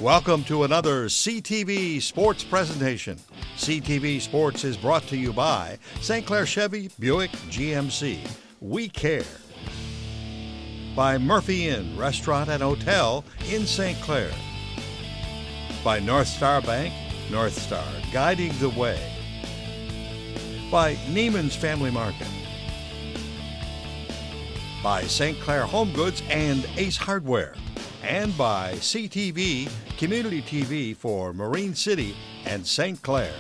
Welcome to another CTV Sports presentation. CTV Sports is brought to you by St. Clair Chevy Buick GMC. We care. By Murphy Inn Restaurant and Hotel in St. Clair. By North Star Bank, North Star, guiding the way. By Neiman's Family Market. By St. Clair Home Goods and Ace Hardware. And by CTV, Community TV for Marine City and St. Clair.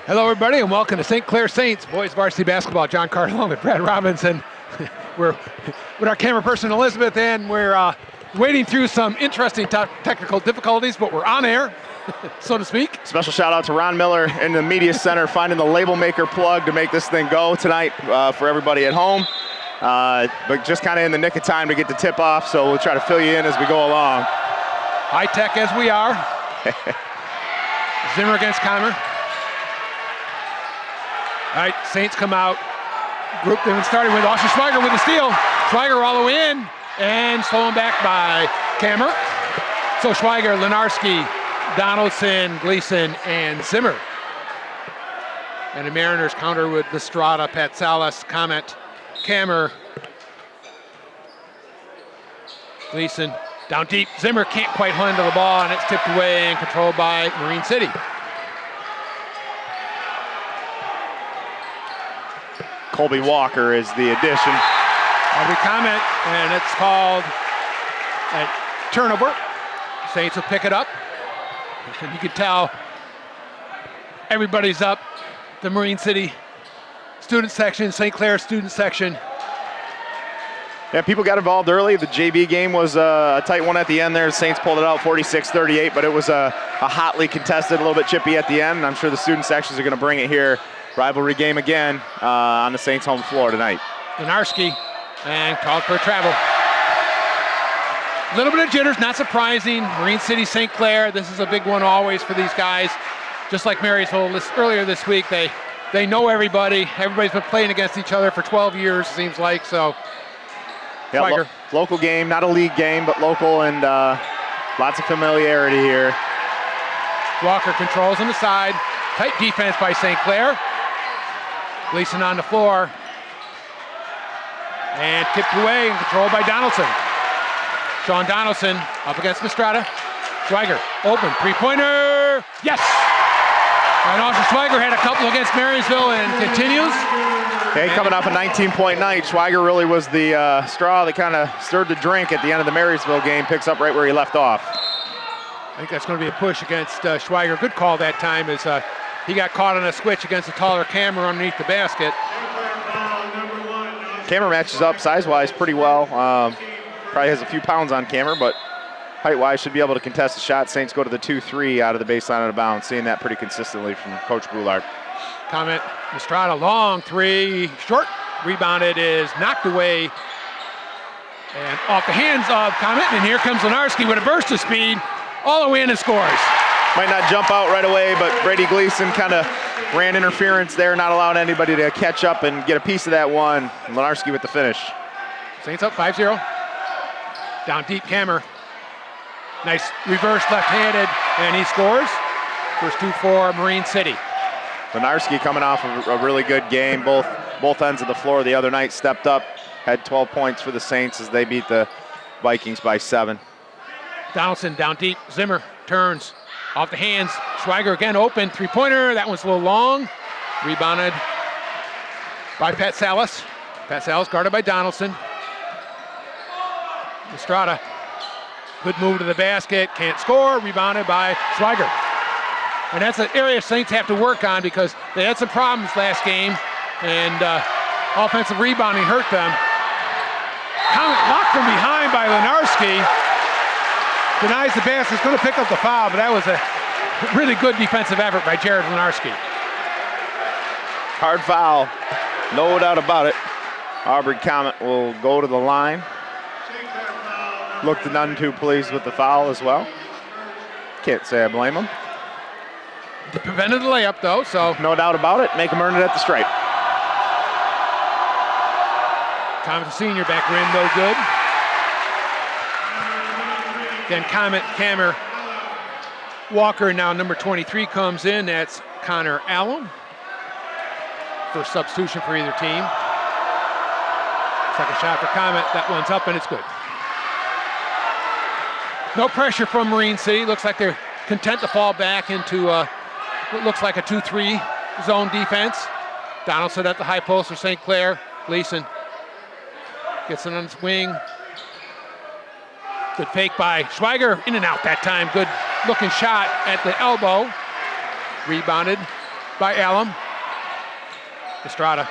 Hello, everybody, and welcome to St. Clair Saints Boys Varsity Basketball. John Carter along with Brad Robinson. We're with our camera person, Elizabeth, and we're wading through some interesting technical difficulties, but we're on air, so to speak. Special shout out to Ron Miller in the media center finding the label maker plug to make this thing go tonight for everybody at home. But just kind of in the nick of time to get the tip off, so we'll try to fill you in as we go along. High tech as we are. Zimmer against Comer. All right, Saints come out. Group them starting with Austin Schweiger with the steal. Schweiger all the way in and stolen back by Kammer. So Schweiger, Lenarski, Donaldson, Gleason, and Zimmer. And the Mariners counter with Lestrada, Patsalis, Comment, Kammer, Gleason, down deep. Zimmer can't quite handle the ball, and it's tipped away and controlled by Marine City. Colby Walker is the addition. Every comment, and it's called a turnover. Saints will pick it up. And you can tell everybody's up. The Marine City student section, St. Clair student section. Yeah, people got involved early. The JV game was a tight one at the end there. The Saints pulled it out 46-38, but it was a hotly contested, a little bit chippy at the end. I'm sure the student sections are going to bring it here. Rivalry game again on the Saints' home floor tonight. Lenarski and called for a travel. A little bit of jitters, not surprising. Marine City, St. Clair, this is a big one always for these guys. Just like Marysville earlier this week, they know everybody. Everybody's been playing against each other for 12 years, seems like, so. Yeah, local game, not a league game, but local, and lots of familiarity here. Walker controls on the side. Tight defense by St. Clair. Gleason on the floor. And tipped away and controlled by Donaldson. Sean Donaldson up against Mistrada. Schweiger, open, three-pointer, yes! And also Schweiger had a couple against Marysville and continues. Okay, coming off a 19-point night, Schweiger really was the straw that kind of stirred the drink at the end of the Marysville game, picks up right where he left off. I think that's going to be a push against Schweiger. Good call that time as he got caught on a switch against a taller Kammer underneath the basket. Kammer matches up size-wise pretty well. Probably has a few pounds on Kammer, but height-wise should be able to contest the shot. Saints go to the 2-3 out of the baseline out of bounds, seeing that pretty consistently from Coach Boulard. Comment, Mistrada, long three, short, rebounded, is knocked away and off the hands of Comment, and here comes Lenarski with a burst of speed, all the way in and scores. Might not jump out right away, but Brady Gleason kind of ran interference there, not allowing anybody to catch up and get a piece of that one. Lenarski with the finish. Saints up 5-0. Down deep, Kammer. Nice reverse left-handed, and he scores. First two for Marine City. Lenarski coming off of a really good game. Both ends of the floor the other night stepped up, had 12 points for the Saints as they beat the Vikings by 7. Donaldson down deep. Zimmer turns off the hands. Schweiger again open. Three-pointer. That one's a little long. Rebounded by Patsalis. Patsalis guarded by Donaldson. Estrada. Good move to the basket. Can't score. Rebounded by Schweiger. And that's an area Saints have to work on because they had some problems last game, and offensive rebounding hurt them. Locked from behind by Lenarski. Denies the pass. He's going to pick up the foul, but that was a really good defensive effort by Jared Lenarski. Hard foul, no doubt about it. Aubrey Comet will go to the line. Looked none too pleased with the foul as well. Can't say I blame him. Prevented the layup though, so. No doubt about it. Make him earn it at the stripe. Comet senior back rim, no good. Then Camer Walker, now number 23 comes in. That's Connor Allen. First substitution for either team. Second shot for Comet. That one's up and it's good. No pressure from Marine City. Looks like they're content to fall back into what looks like a 2-3 zone defense. Donaldson at the high post for St. Clair. Gleason gets it on his wing. Good fake by Schweiger. In and out that time. Good looking shot at the elbow. Rebounded by Allen. Estrada.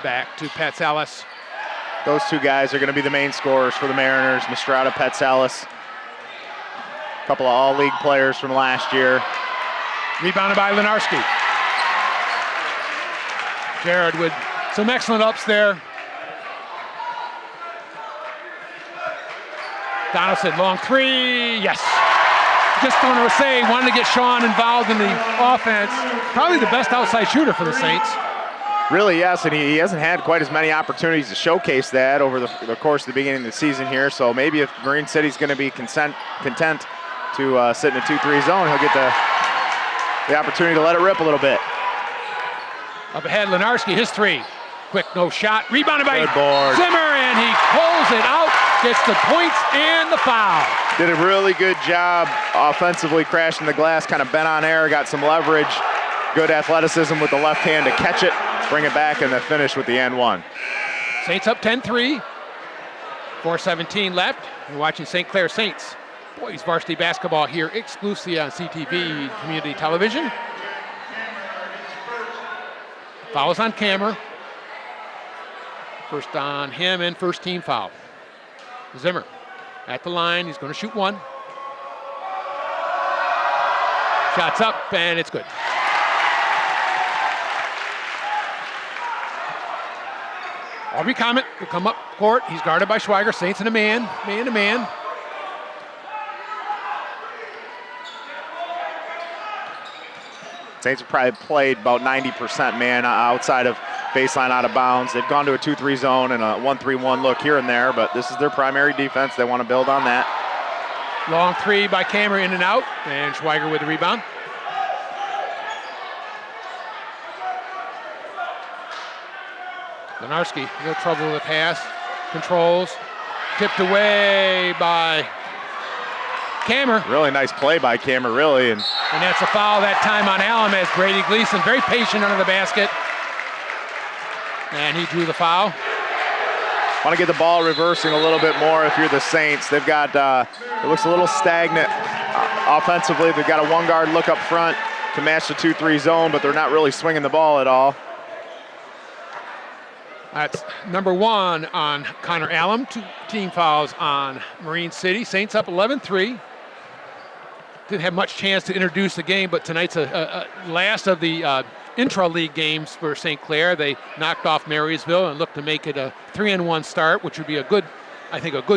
Back to Patsalis. Those two guys are going to be the main scorers for the Mariners. Mistrada, Patsalis. A couple of all-league players from last year. Rebounded by Lenarski. Jared with some excellent ups there. Donaldson, long three, yes. Just want to say, wanted to get Sean involved in the offense. Probably the best outside shooter for the Saints. Really, yes, and he hasn't had quite as many opportunities to showcase that over the course of the beginning of the season here. So maybe if Marine City's going to be content to sit in a 2-3 zone, he'll get the opportunity to let it rip a little bit. Up ahead, Lenarski, his three. Quick, no shot. Rebounded by Zimmer, and he pulls it out, gets the points and the foul. Did a really good job offensively, crashing the glass, kind of bent on air, got some leverage. Good athleticism with the left hand to catch it, bring it back, and then finish with the and one. Saints up 10-3. 4:17 left. You're watching St. Clair Saints boys varsity basketball here exclusively on CTV Community Television. Fouls on Camer. First on him and first team foul. Zimmer at the line. He's going to shoot one. Shots up and it's good. Aubrey Comet will come up court. He's guarded by Schweiger. Saints in a man to man. Saints have probably played about 90% man outside of baseline out of bounds. They've gone to a 2-3 zone and a 1-3-1 look here and there, but this is their primary defense. They want to build on that. Long three by Camer, in and out, and Schweiger with the rebound. Lenarski, no trouble with the pass. Controls. Tipped away by Camer. Really nice play by Camer, really. And that's a foul that time on Allen as Brady Gleason, very patient under the basket. And he drew the foul. Want to get the ball reversing a little bit more if you're the Saints. They've got, it looks a little stagnant offensively. They've got a one guard look up front to match the 2-3 zone, but they're not really swinging the ball at all. That's number one on Connor Allen. 2 team fouls on Marine City. Saints up 11-3. Didn't have much chance to introduce the game, but tonight's a last of the intra-league games for St. Clair. They knocked off Marysville and looked to make it a 3-1 start, which would be a good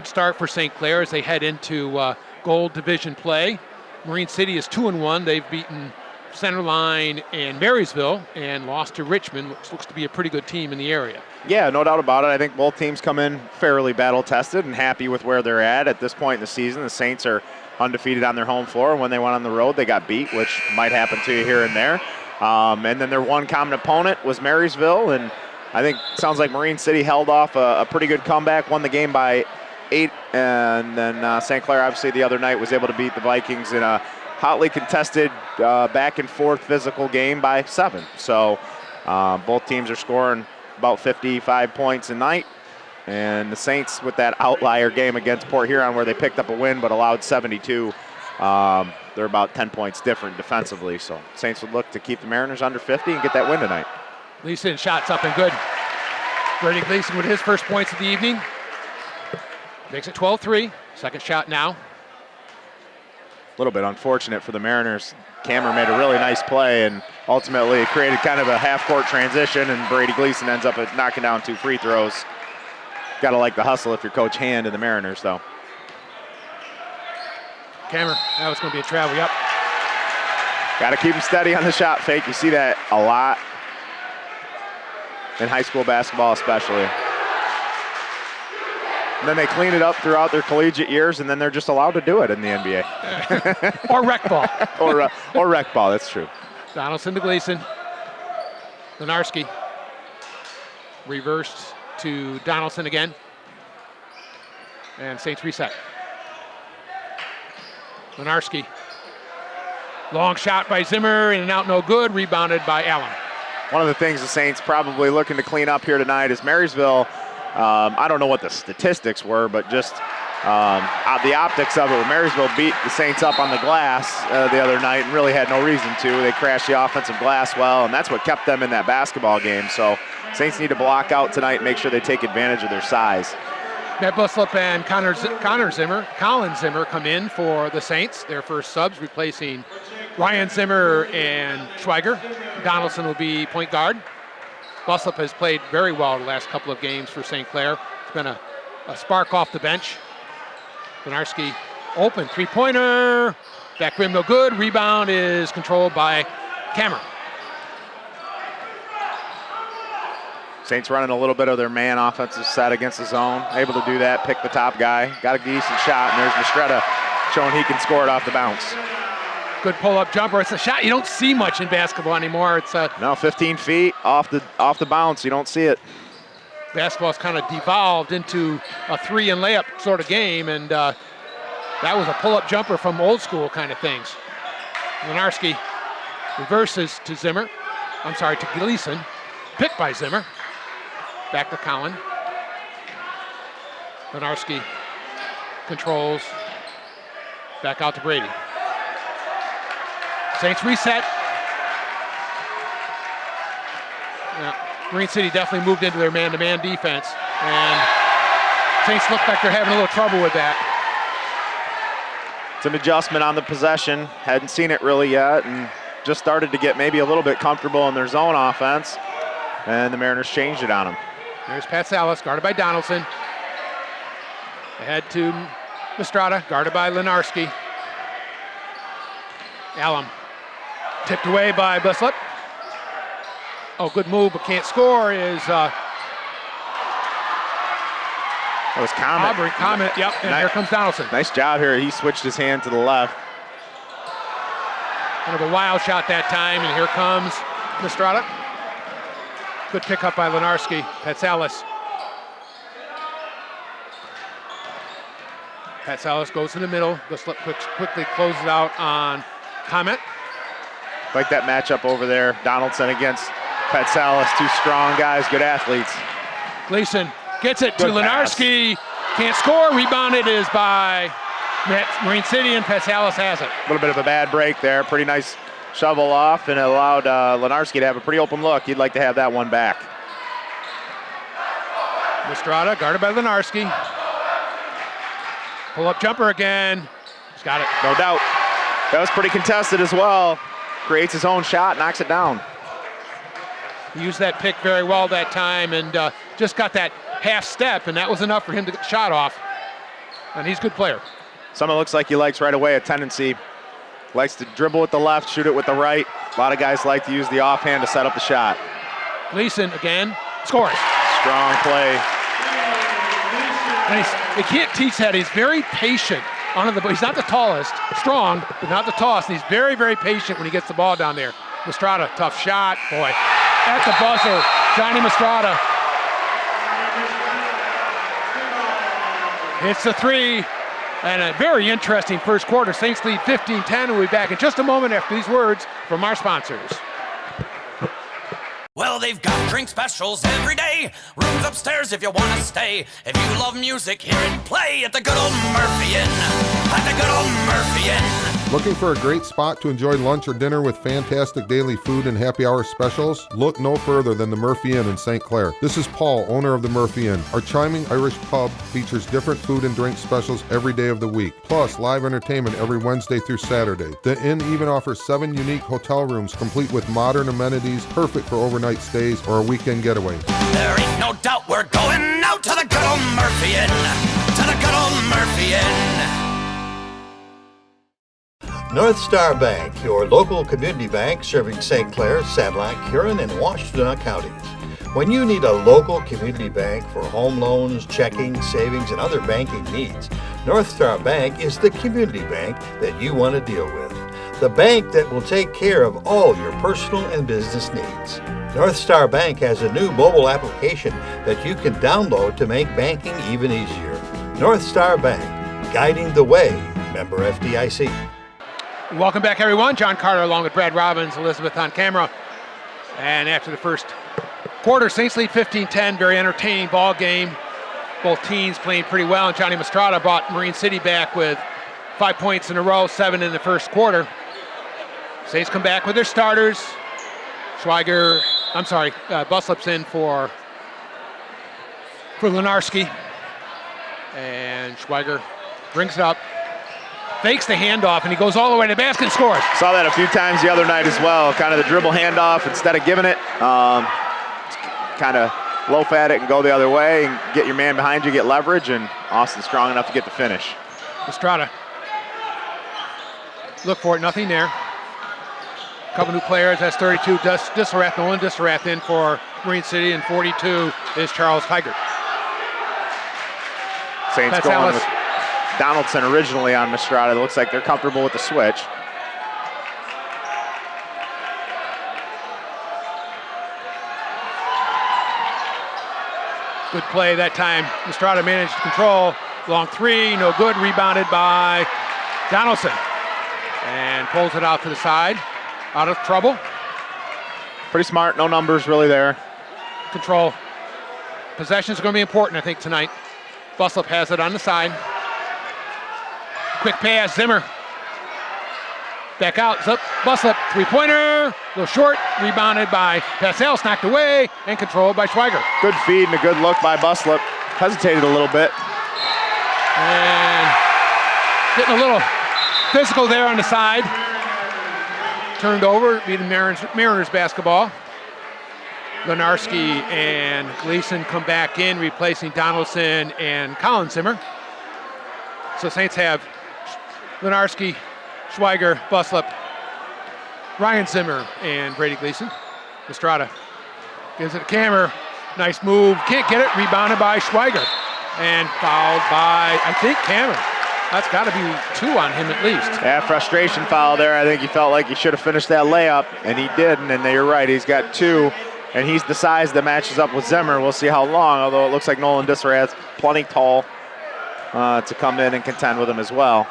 start for St. Clair as they head into Gold Division play. Marine City is 2-1. They've beaten Centerline and Marysville and lost to Richmond, which looks to be a pretty good team in the area. Yeah, no doubt about it. I think both teams come in fairly battle-tested and happy with where they're at this point in the season. The Saints are undefeated on their home floor. When they went on the road, they got beat, which might happen to you here and there. And then their one common opponent was Marysville, and I think it sounds like Marine City held off a pretty good comeback, won the game by 8, and then St. Clair, obviously, the other night was able to beat the Vikings in a hotly contested back-and-forth physical game by 7. So both teams are scoring about 55 points a night. And the Saints, with that outlier game against Port Huron where they picked up a win but allowed 72, they're about 10 points different defensively. So Saints would look to keep the Mariners under 50 and get that win tonight. Gleason, shots up and good. Brady Gleason with his first points of the evening. Makes it 12-3. Second shot now. A little bit unfortunate for the Mariners. Cameron made a really nice play and ultimately created kind of a half-court transition, and Brady Gleason ends up knocking down 2 free throws. Got to like the hustle if you're Coach Hand and the Mariners, though. Cameron, that was going to be a travel, yep. Got to keep him steady on the shot fake. You see that a lot. in high school basketball especially. And then they clean it up throughout their collegiate years, and then they're just allowed to do it in the NBA. Or rec ball. or rec ball, that's true. Donaldson to Gleason. Lenarski. Reversed to Donaldson again. And Saints reset. Lenarski. Long shot by Zimmer, in and out, no good. Rebounded by Allen. One of the things the Saints probably looking to clean up here tonight is Marysville. I don't know what the statistics were, but just the optics of it, where Marysville beat the Saints up on the glass the other night and really had no reason to. They crashed the offensive glass well, and that's what kept them in that basketball game. So Saints need to block out tonight and make sure they take advantage of their size. Matt Buslip and Colin Zimmer come in for the Saints, their first subs, replacing Ryan Zimmer and Schweiger. Donaldson will be point guard. Buslip has played very well the last couple of games for St. Clair. It's been a spark off the bench. Lenarski open, three-pointer. Back rim no good. Rebound is controlled by Cameron. Saints running a little bit of their man offensive set against the zone. Able to do that, pick the top guy. Got a decent shot, and there's Mistretta showing he can score it off the bounce. Good pull-up jumper. It's a shot you don't see much in basketball anymore. It's no, 15 feet off the bounce. You don't see it. Basketball's kind of devolved into a three and layup sort of game, and that was a pull-up jumper from old school kind of things. Lenarski reverses to Zimmer. I'm sorry, to Gleason. Picked by Zimmer. Back to Collin. Lenarski controls. Back out to Brady. Saints reset. Yeah, Marine City definitely moved into their man-to-man defense, and Saints look like they're having a little trouble with that. It's an adjustment on the possession. Hadn't seen it really yet, and just started to get maybe a little bit comfortable in their zone offense, and the Mariners changed it on them. There's Pat Salas, guarded by Donaldson. Ahead to Mistrata, guarded by Lenarski. Allen. Tipped away by Buslip. Oh, good move, but can't score is that was Comet. Comet, yep, and here comes Donaldson. Nice job here. He switched his hand to the left. Kind of a wild shot that time, and here comes Mistrata. Good pickup by Lenarski. Patsalis. Patsalis goes in the middle. Buslip quickly closes out on Comet. Like that matchup over there. Donaldson against Patsalis. Two strong guys, good athletes. Gleason gets it to Lenarski. Can't score. Rebounded is by Marine City, and Patsalis has it. A little bit of a bad break there. Pretty nice shovel off, and it allowed Lenarski to have a pretty open look. He'd like to have that one back. Mistrata guarded by Lenarski. Pull-up jumper again. He's got it. No doubt. That was pretty contested as well. Creates his own shot, knocks it down. He used that pick very well that time, and just got that half step, and that was enough for him to get the shot off. And he's a good player. Someone looks like he likes right away a tendency. Likes to dribble with the left, shoot it with the right. A lot of guys like to use the offhand to set up the shot. Gleason again, scores. Strong play. And you can't teach that. He's very patient. He's not the tallest, strong, but not the tallest. And he's very, very patient when he gets the ball down there. Mistrata, tough shot. Boy, at the buzzer, Johnny Mistrata. Hits the three. And a very interesting first quarter. Saints lead 15-10. We'll be back in just a moment after these words from our sponsors. Well, they've got drink specials every day. Rooms upstairs if you want to stay. If you love music, hear it play at the good old Murphy Inn. At the good old Murphy Inn. Looking for a great spot to enjoy lunch or dinner with fantastic daily food and happy hour specials? Look no further than the Murphy Inn in St. Clair. This is Paul, owner of the Murphy Inn. Our charming Irish pub features different food and drink specials every day of the week, plus live entertainment every Wednesday through Saturday. The Inn even offers 7 unique hotel rooms complete with modern amenities, perfect for overnight stays or a weekend getaway. There ain't no doubt we're going out to the good old Murphy Inn. To the good old Murphy Inn. North Star Bank, your local community bank serving St. Clair, Sanilac, Huron, and Washtenaw counties. When you need a local community bank for home loans, checking, savings, and other banking needs, North Star Bank is the community bank that you want to deal with. The bank that will take care of all your personal and business needs. North Star Bank has a new mobile application that you can download to make banking even easier. North Star Bank, guiding the way. Member FDIC. Welcome back, everyone. John Carter along with Brad Robbins, Elizabeth on camera. And after the first quarter, Saints lead 15-10. Very entertaining ball game. Both teams playing pretty well. And Johnny Mastrada brought Marine City back with 5 points in a row, 7 in the first quarter. Saints come back with their starters. Buslup's in for Lenarski. And Schweiger brings it up, fakes the handoff, and he goes all the way to the basket and scores. Saw that a few times the other night as well. Kind of the dribble handoff instead of giving it. Kind of loaf at it and go the other way and get your man behind you, get leverage, and Austin's strong enough to get the finish. Estrada. Look for it, nothing there. A couple new players. That's 32, Disselrath, Nolan Disselrath in for Marine City, and 42 is Charles Tigert. Saints That's going Alice. with Donaldson originally on Mastrada. It looks like they're comfortable with the switch. Good play that time. Mastrada managed to control. Long three, no good. Rebounded by Donaldson. And pulls it out to the side. Out of trouble. Pretty smart, no numbers really there. Control. Possessions are going to be important, I think, tonight. Buslup has it on the side. Quick pass, Zimmer. Back out, Buslup, three-pointer. A little short, rebounded by Pascal, knocked away, and controlled by Schweiger. Good feed and a good look by Buslup. Hesitated a little bit. And getting a little physical there on the side. Turned over, beating Mariners basketball. Lenarski and Gleason come back in, replacing Donaldson and Colin Zimmer. So Saints have Lenarski, Schweiger, Buslup, Ryan Zimmer, and Brady Gleason. Estrada gives it to Kammer. Nice move. Can't get it. Rebounded by Schweiger. And fouled by, I think, Kammer. That's got to be 2 on him at least. Yeah, frustration foul there. I think he felt like he should have finished that layup, and he didn't. And you're right, he's got 2. And he's the size that matches up with Zimmer. We'll see how long, although it looks like Nolan Disselrath's plenty tall to come in and contend with him as well.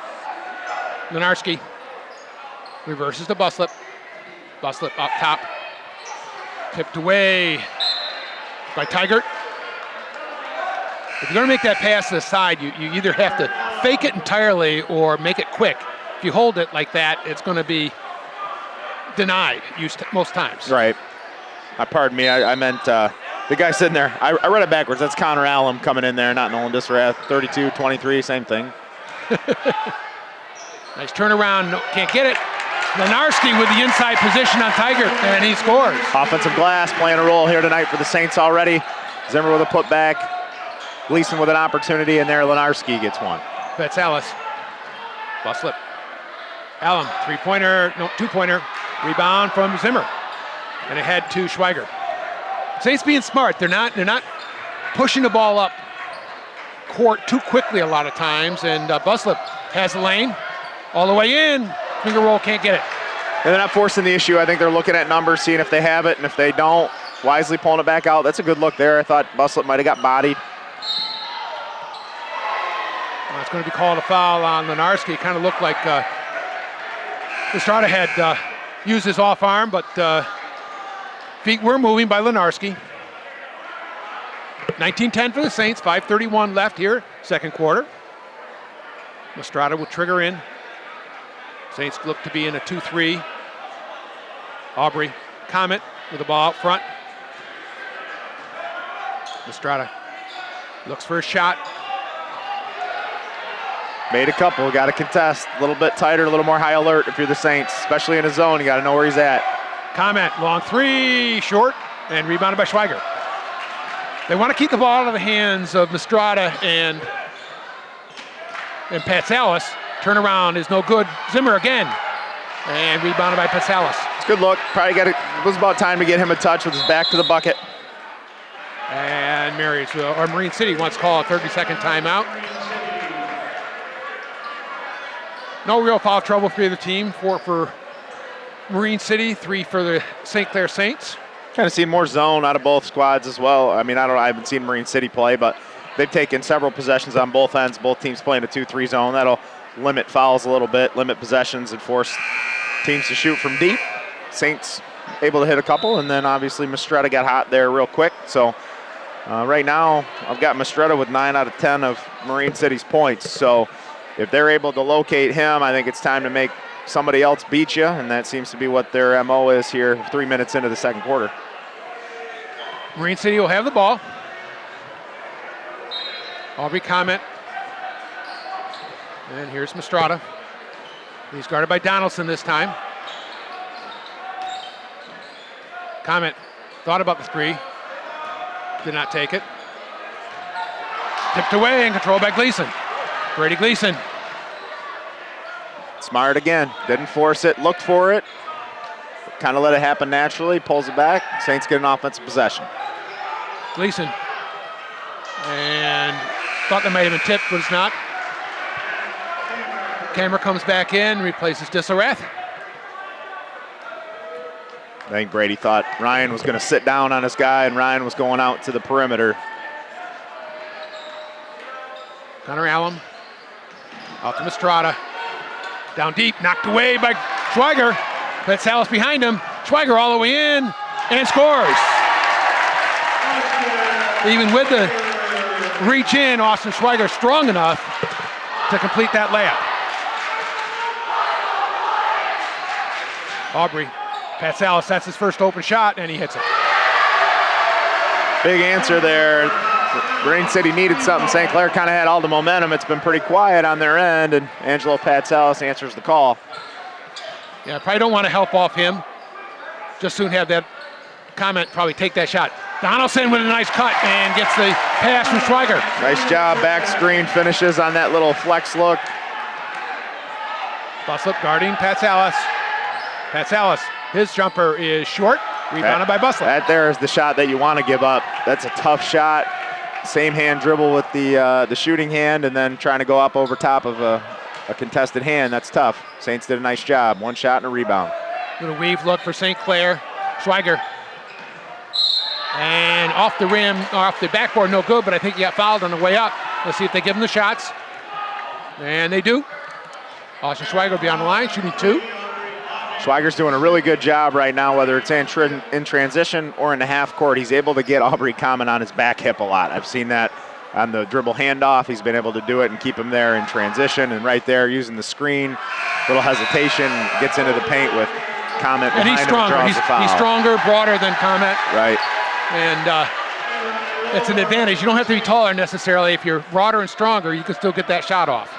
Lenarski reverses to Buslup. Buslup up top. Tipped away by Tigert. If you're going to make that pass to the side, you either have to fake it entirely or make it quick. If you hold it like that, it's going to be denied most times. Right. Pardon me, I meant the guy sitting there. I read it backwards. That's Connor Allen coming in there, not Nolan Disselrath. 32, 23, same thing. Nice turnaround, can't get it. Lenarski with the inside position on Tigert, and he scores. Offensive glass playing a role here tonight for the Saints already. Zimmer with a putback. Gleason with an opportunity, and there Lenarski gets one. That's Alice. Buslup. Allen, three-pointer, no, two-pointer. Rebound from Zimmer. And ahead to Schweiger. Saints being smart. They're not pushing the ball up court too quickly a lot of times, and Buslup has the lane all the way in. Finger roll, can't get it. And they're not forcing the issue. I think they're looking at numbers, seeing if they have it, and if they don't, wisely pulling it back out. That's a good look there. I thought Buslup might have got bodied. Well, it's going to be called a foul on Lenarski. It kind of looked like Estrada had used his off arm, but feet were moving by Lenarski. 19-10 for the Saints, 5:31 left here, second quarter. Estrada will trigger in. Saints look to be in a 2-3. Aubrey Comet with the ball out front. Estrada looks for a shot. Made a couple, got to contest. A little bit tighter, a little more high alert if you're the Saints, especially in a zone. You got to know where he's at. Comet, long three, short, and rebounded by Schweiger. They want to keep the ball out of the hands of Estrada and Patsalis. Turnaround is no good. Zimmer again, and rebounded by Patsalis. It's a good look. Probably it was about time to get him a touch with his back to the bucket. And Marine City wants to call a 30-second timeout. No real foul trouble for either team. 4 for Marine City, 3 for the St. Clair Saints. Kind of seen more zone out of both squads as well. I mean, I haven't seen Marine City play, but they've taken several possessions on both ends. Both teams playing a 2-3 zone. That'll limit fouls a little bit, limit possessions, and force teams to shoot from deep. Saints able to hit a couple, and then obviously Mistretta got hot there real quick. So right now, I've got Mistretta with 9 out of 10 of Marine City's points. So if they're able to locate him, I think it's time to make somebody else beat you, and that seems to be what their MO is here 3 minutes into the second quarter. Marine City will have the ball. Aubrey Comment. And here's Mistretta. He's guarded by Donaldson this time. Comment thought about the 3. Did not take it. Tipped away and controlled by Gleason. Brady Gleason. Smart again. Didn't force it, looked for it. Kind of let it happen naturally, pulls it back. Saints get an offensive possession. Gleason. And thought that might have been tipped, but it's not. Camera comes back in, replaces Disselrath. I think Brady thought Ryan was going to sit down on his guy, and Ryan was going out to the perimeter. Connor Allen. Out to Mistretta. Down deep, knocked away by Schweiger. Petsalis behind him. Schweiger all the way in and scores. Even with the reach in, Austin Schweiger strong enough to complete that layup. Aubrey, Petsalis, that's his first open shot, and he hits it. Big answer there. Marine City needed something. St. Clair kind of had all the momentum. It's been pretty quiet on their end, and Angelo Petsalis answers the call. Yeah, probably don't want to help off him. Just soon have that Comment probably take that shot. Donaldson with a nice cut and gets the pass from Schweiger. Nice job, back screen finishes on that little flex look. Buslip guarding Petsalis. Petsalis, his jumper is short, rebounded by Buslip. That there is the shot that you want to give up. That's a tough shot. Same hand dribble with the shooting hand, and then trying to go up over top of a contested hand. That's tough. Saints did a nice job. 1 shot and a rebound. Little weave look for St. Clair. Schweiger. And off the rim, or off the backboard, no good, but I think he got fouled on the way up. Let's see if they give him the shots. And they do. Austin Schweiger will be on the line, shooting 2. Schweiger's doing a really good job right now, whether it's in transition or in the half court. He's able to get Aubrey Common on his back hip a lot. I've seen that on the dribble handoff. He's been able to do it and keep him there in transition. And right there, using the screen, little hesitation, gets into the paint with Comet behind him. And he's stronger. He's stronger, broader than Comet. Right. And it's an advantage. You don't have to be taller necessarily. If you're broader and stronger, you can still get that shot off.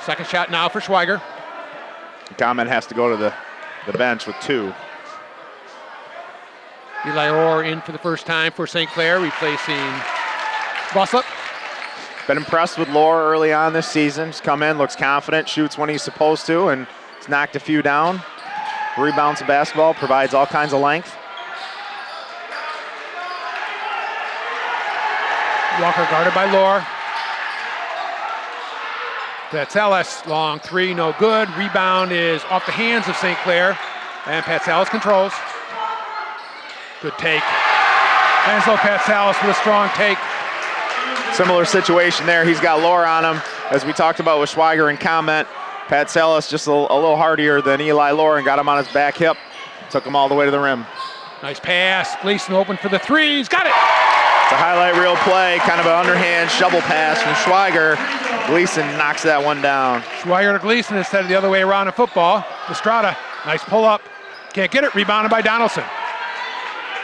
Second shot now for Schweiger. Comet has to go to the bench with 2. Eli Orr in for the first time for St. Clair, replacing Buslip. Been impressed with Lohr early on this season. He's come in, looks confident, shoots when he's supposed to, and he's knocked a few down. Rebounds the basketball, provides all kinds of length. Walker guarded by Lohr. Petsalis, long 3, no good. Rebound is off the hands of St. Clair, and Petsalis controls. Good take. Angelo Petsalis with a strong take. Similar situation there. He's got Lohr on him, as we talked about with Schweiger and Comment. Petsalis just a little hardier than Eli Lohr and got him on his back hip. Took him all the way to the rim. Nice pass. Gleason open for the 3. He's got it. It's a highlight reel play, kind of an underhand shovel pass from Schweiger. Gleason knocks that one down. Schweiger to Gleason instead of the other way around in football. Mistretta, nice pull up. Can't get it, rebounded by Donaldson.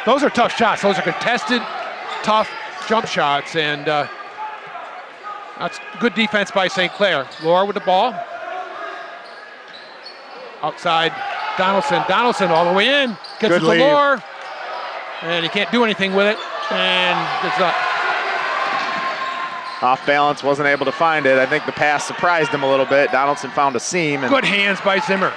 Those are tough shots. Those are contested, tough jump shots, and that's good defense by St. Clair. Lohr with the ball. Outside, Donaldson. Donaldson all the way in. Gets it to Lohr, and he can't do anything with it, and it's up. Off balance, wasn't able to find it. I think the pass surprised him a little bit. Donaldson found a seam. Good hands by Zimmer.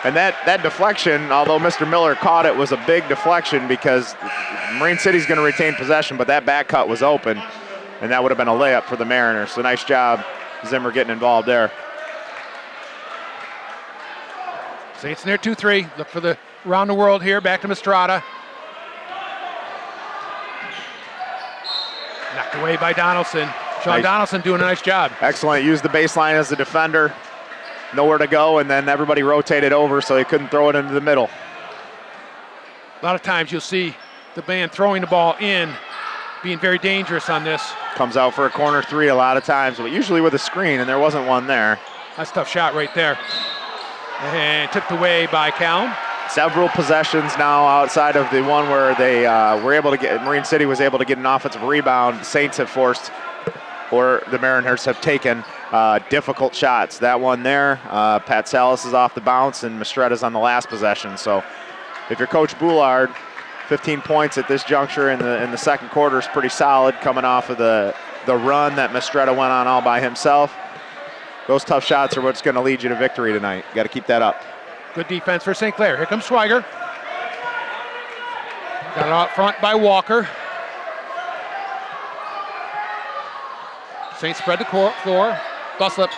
And that deflection, although Mr. Miller caught it, was a big deflection because Marine City's going to retain possession, but that back cut was open, and that would have been a layup for the Mariners. So nice job, Zimmer, getting involved there. Saints near 2-3. Look for the around the world here. Back to Mistrada. Knocked away by Donaldson. Sean Donaldson doing a nice job. Excellent. Used the baseline as the defender. Nowhere to go, and then everybody rotated over so he couldn't throw it into the middle. A lot of times you'll see the band throwing the ball in, being very dangerous on this. Comes out for a corner three a lot of times, but usually with a screen, and there wasn't one there. That's a tough shot right there. And tipped away by Callum. Several possessions now outside of the one where they were able to get, Marine City was able to get an offensive rebound. Saints have forced, or the Mariners have taken difficult shots. That one there, Pat Salas is off the bounce, and Mistretta's on the last possession. So if you're Coach Boulard, 15 points at this juncture in the second quarter is pretty solid, coming off of the run that Mistretta went on all by himself. Those tough shots are what's going to lead you to victory tonight. You got to keep that up. Good defense for St. Clair. Here comes Schweiger. Got it out front by Walker. Saints spread the floor. Buslip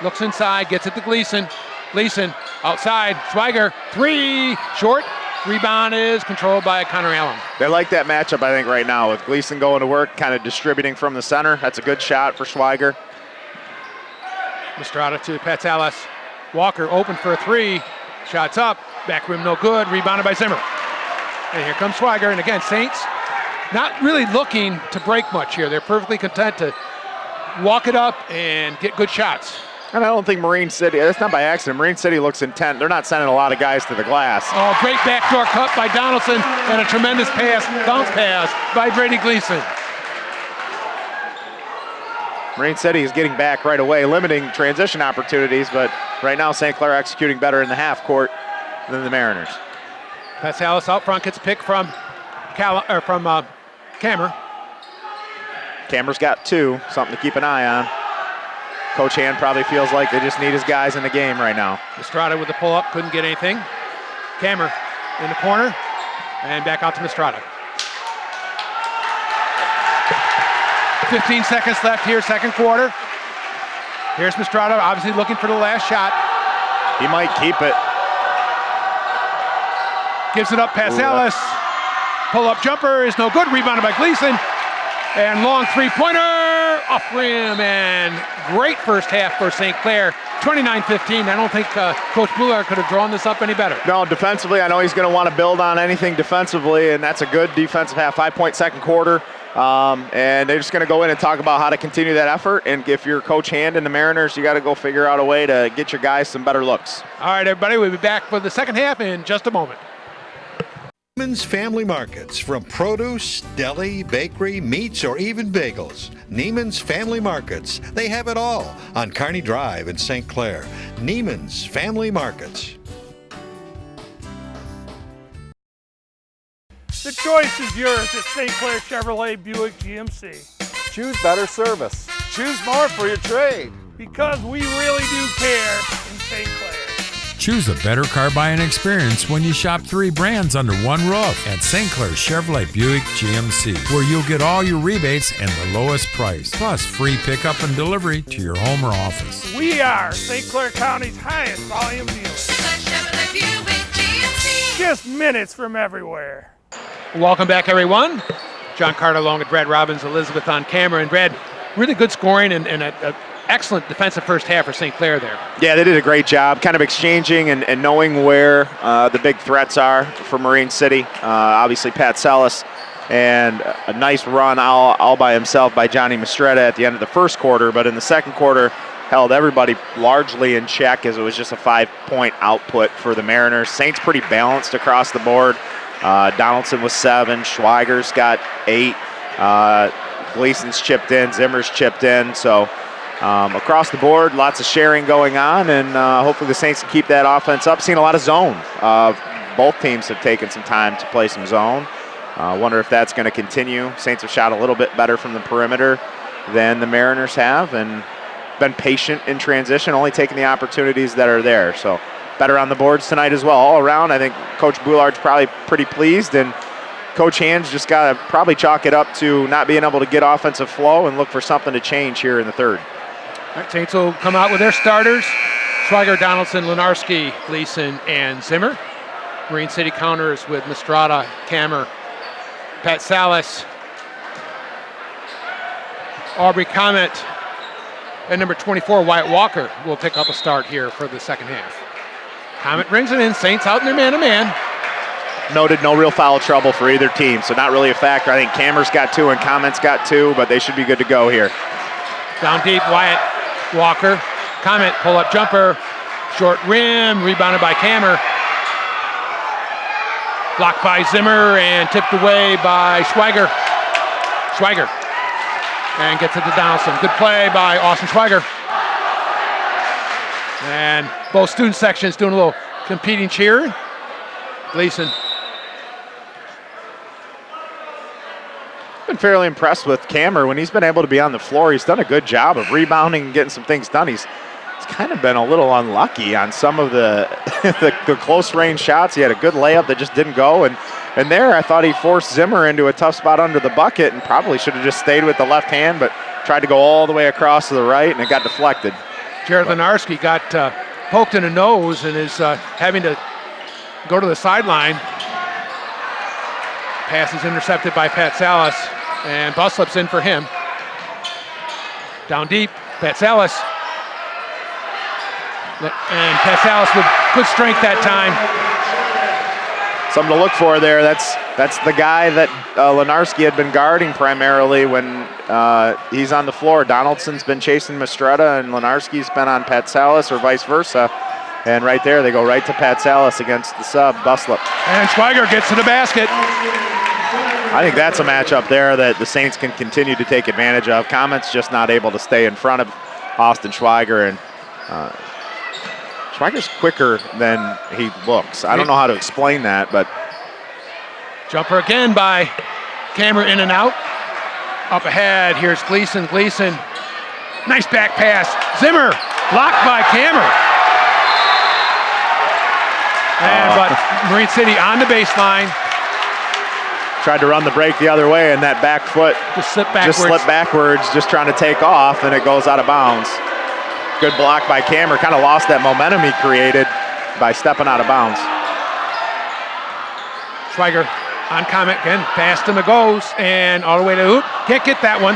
looks inside, gets it to Gleason. Gleason outside. Schweiger, three, short. Rebound is controlled by Connor Allen. They like that matchup, I think, right now, with Gleason going to work, kind of distributing from the center. That's a good shot for Schweiger. Mistrada to Patsalis. Walker open for a three. Shots up. Back rim no good. Rebounded by Zimmer. And here comes Schweiger. And again, Saints not really looking to break much here. They're perfectly content to walk it up and get good shots. And I don't think Marine City, that's not by accident. Marine City looks intent. They're not sending a lot of guys to the glass. Oh, great backdoor cut by Donaldson and a tremendous bounce pass by Brady Gleason. Marine City is getting back right away, limiting transition opportunities, but right now St. Clair executing better in the half court than the Mariners. Patsalis out front gets a pick from Kammer. Kammer's got two, something to keep an eye on. Coach Hand probably feels like they just need his guys in the game right now. Mistrada with the pull-up, couldn't get anything. Kammer in the corner, and back out to Mistrada. 15 seconds left here, second quarter. Here's Mistrada, obviously looking for the last shot. He might keep it. Gives it up past Ellis. Pull-up jumper is no good, rebounded by Gleason. And long three-pointer off rim, and great first half for St. Clair. 29-15. I don't think Coach Boulard could have drawn this up any better. No, defensively, I know he's going to want to build on anything defensively, and that's a good defensive half. 5-point second quarter. And they're just going to go in and talk about how to continue that effort. And if you're Coach Hand and the Mariners, you got to go figure out a way to get your guys some better looks. All right, everybody, we'll be back for the second half in just a moment. Neiman's Family Markets, from produce, deli, bakery, meats, or even bagels. Neiman's Family Markets. They have it all on Kearney Drive in St. Clair. Neiman's Family Markets. The choice is yours at St. Clair Chevrolet Buick GMC. Choose better service. Choose more for your trade. Because we really do care in St. Clair. Choose a better car buying experience when you shop 3 brands under one roof at St. Clair Chevrolet Buick GMC, where you'll get all your rebates and the lowest price, plus free pickup and delivery to your home or office. We are St. Clair County's highest volume dealer. Chevrolet Buick GMC. Just minutes from everywhere. Welcome back, everyone. John Carter along with Brad Robbins, Elizabeth on camera. And Brad, really good scoring and a excellent defensive first half for St. Clair there. Yeah, they did a great job kind of exchanging and knowing where the big threats are for Marine City. Obviously, Pat Salas, and a nice run all by himself by Johnny Mistretta at the end of the first quarter. But in the second quarter, held everybody largely in check as it was just a 5-point output for the Mariners. Saints pretty balanced across the board. Donaldson was 7, Schweiger's got 8, Gleason's chipped in, Zimmer's chipped in. So across the board, lots of sharing going on, and hopefully the Saints can keep that offense up. Seeing a lot of zone. Both teams have taken some time to play some zone. Wonder if that's going to continue. Saints have shot a little bit better from the perimeter than the Mariners have, and been patient in transition, only taking the opportunities that are there. So better on the boards tonight as well. All around, I think Coach Boulard's probably pretty pleased, and Coach Hands just got to probably chalk it up to not being able to get offensive flow and look for something to change here in the third. All right, Saints will come out with their starters. Schweiger, Donaldson, Lenarski, Gleason, and Zimmer. Marine City counters with Mistrada, Kammer, Pat Salas, Aubrey Comet, and number 24, Wyatt Walker, will pick up a start here for the second half. Comet brings it in. Saints out in their man-to-man. Noted no real foul trouble for either team, so not really a factor. I think Kammer's got 2 and Comet's got 2, but they should be good to go here. Down deep, Wyatt Walker. Comet, pull-up jumper. Short rim, rebounded by Kammer. Blocked by Zimmer and tipped away by Schweiger. Schweiger. And gets it to Donaldson. Good play by Austin Schweiger. And both student sections doing a little competing cheer. Gleason. Been fairly impressed with Kammer when he's been able to be on the floor. He's done a good job of rebounding and getting some things done. He's kind of been a little unlucky on some of the the close range shots. He had a good layup that just didn't go, and there I thought he forced Zimmer into a tough spot under the bucket and probably should have just stayed with the left hand, but tried to go all the way across to the right and it got deflected. Jared Lenarski got poked in the nose and is having to go to the sideline. Pass is intercepted by Pat Salas, and Buslip's in for him. Down deep, Pat Salas. And Pat Salas with good strength that time. Something to look for there. That's the guy that Lenarski had been guarding primarily when he's on the floor. Donaldson's been chasing Mistretta, and Lenarski's been on Pat Salas, or vice versa. And right there, they go right to Pat Salas against the sub, Buslip. And Schweiger gets to the basket. I think that's a matchup there that the Saints can continue to take advantage of. Comet's just not able to stay in front of Austin Schweiger, and Schweiger's quicker than he looks. I don't know how to explain that, but. Jumper again by Kammer, in and out. Up ahead, here's Gleason. Gleason, nice back pass. Zimmer, blocked by Kammer. But Marine City on the baseline. Tried to run the break the other way, and that back foot just slipped backwards, just trying to take off, and it goes out of bounds. Good block by Kammer. Kind of lost that momentum he created by stepping out of bounds. Schweiger on Comet again. Pass to goes, and all the way to the hoop. Can't get that one.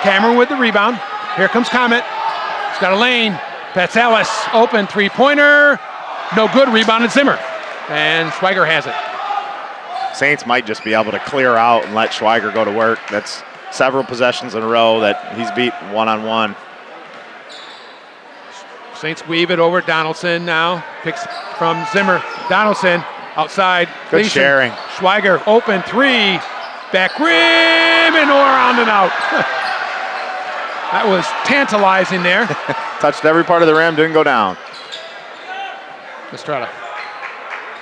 Kammer with the rebound. Here comes Comet. He's got a lane. Pat Salas, open three-pointer. No good. Rebounded Zimmer. And Schweiger has it. Saints might just be able to clear out and let Schweiger go to work. That's several possessions in a row that he's beat one-on-one. Saints weave it over. Donaldson now picks from Zimmer. Donaldson outside. Good Gleason. sharing. Schweiger open three. Back rim and around and out. That was tantalizing there. Touched every part of the rim, didn't go down. Mistrada.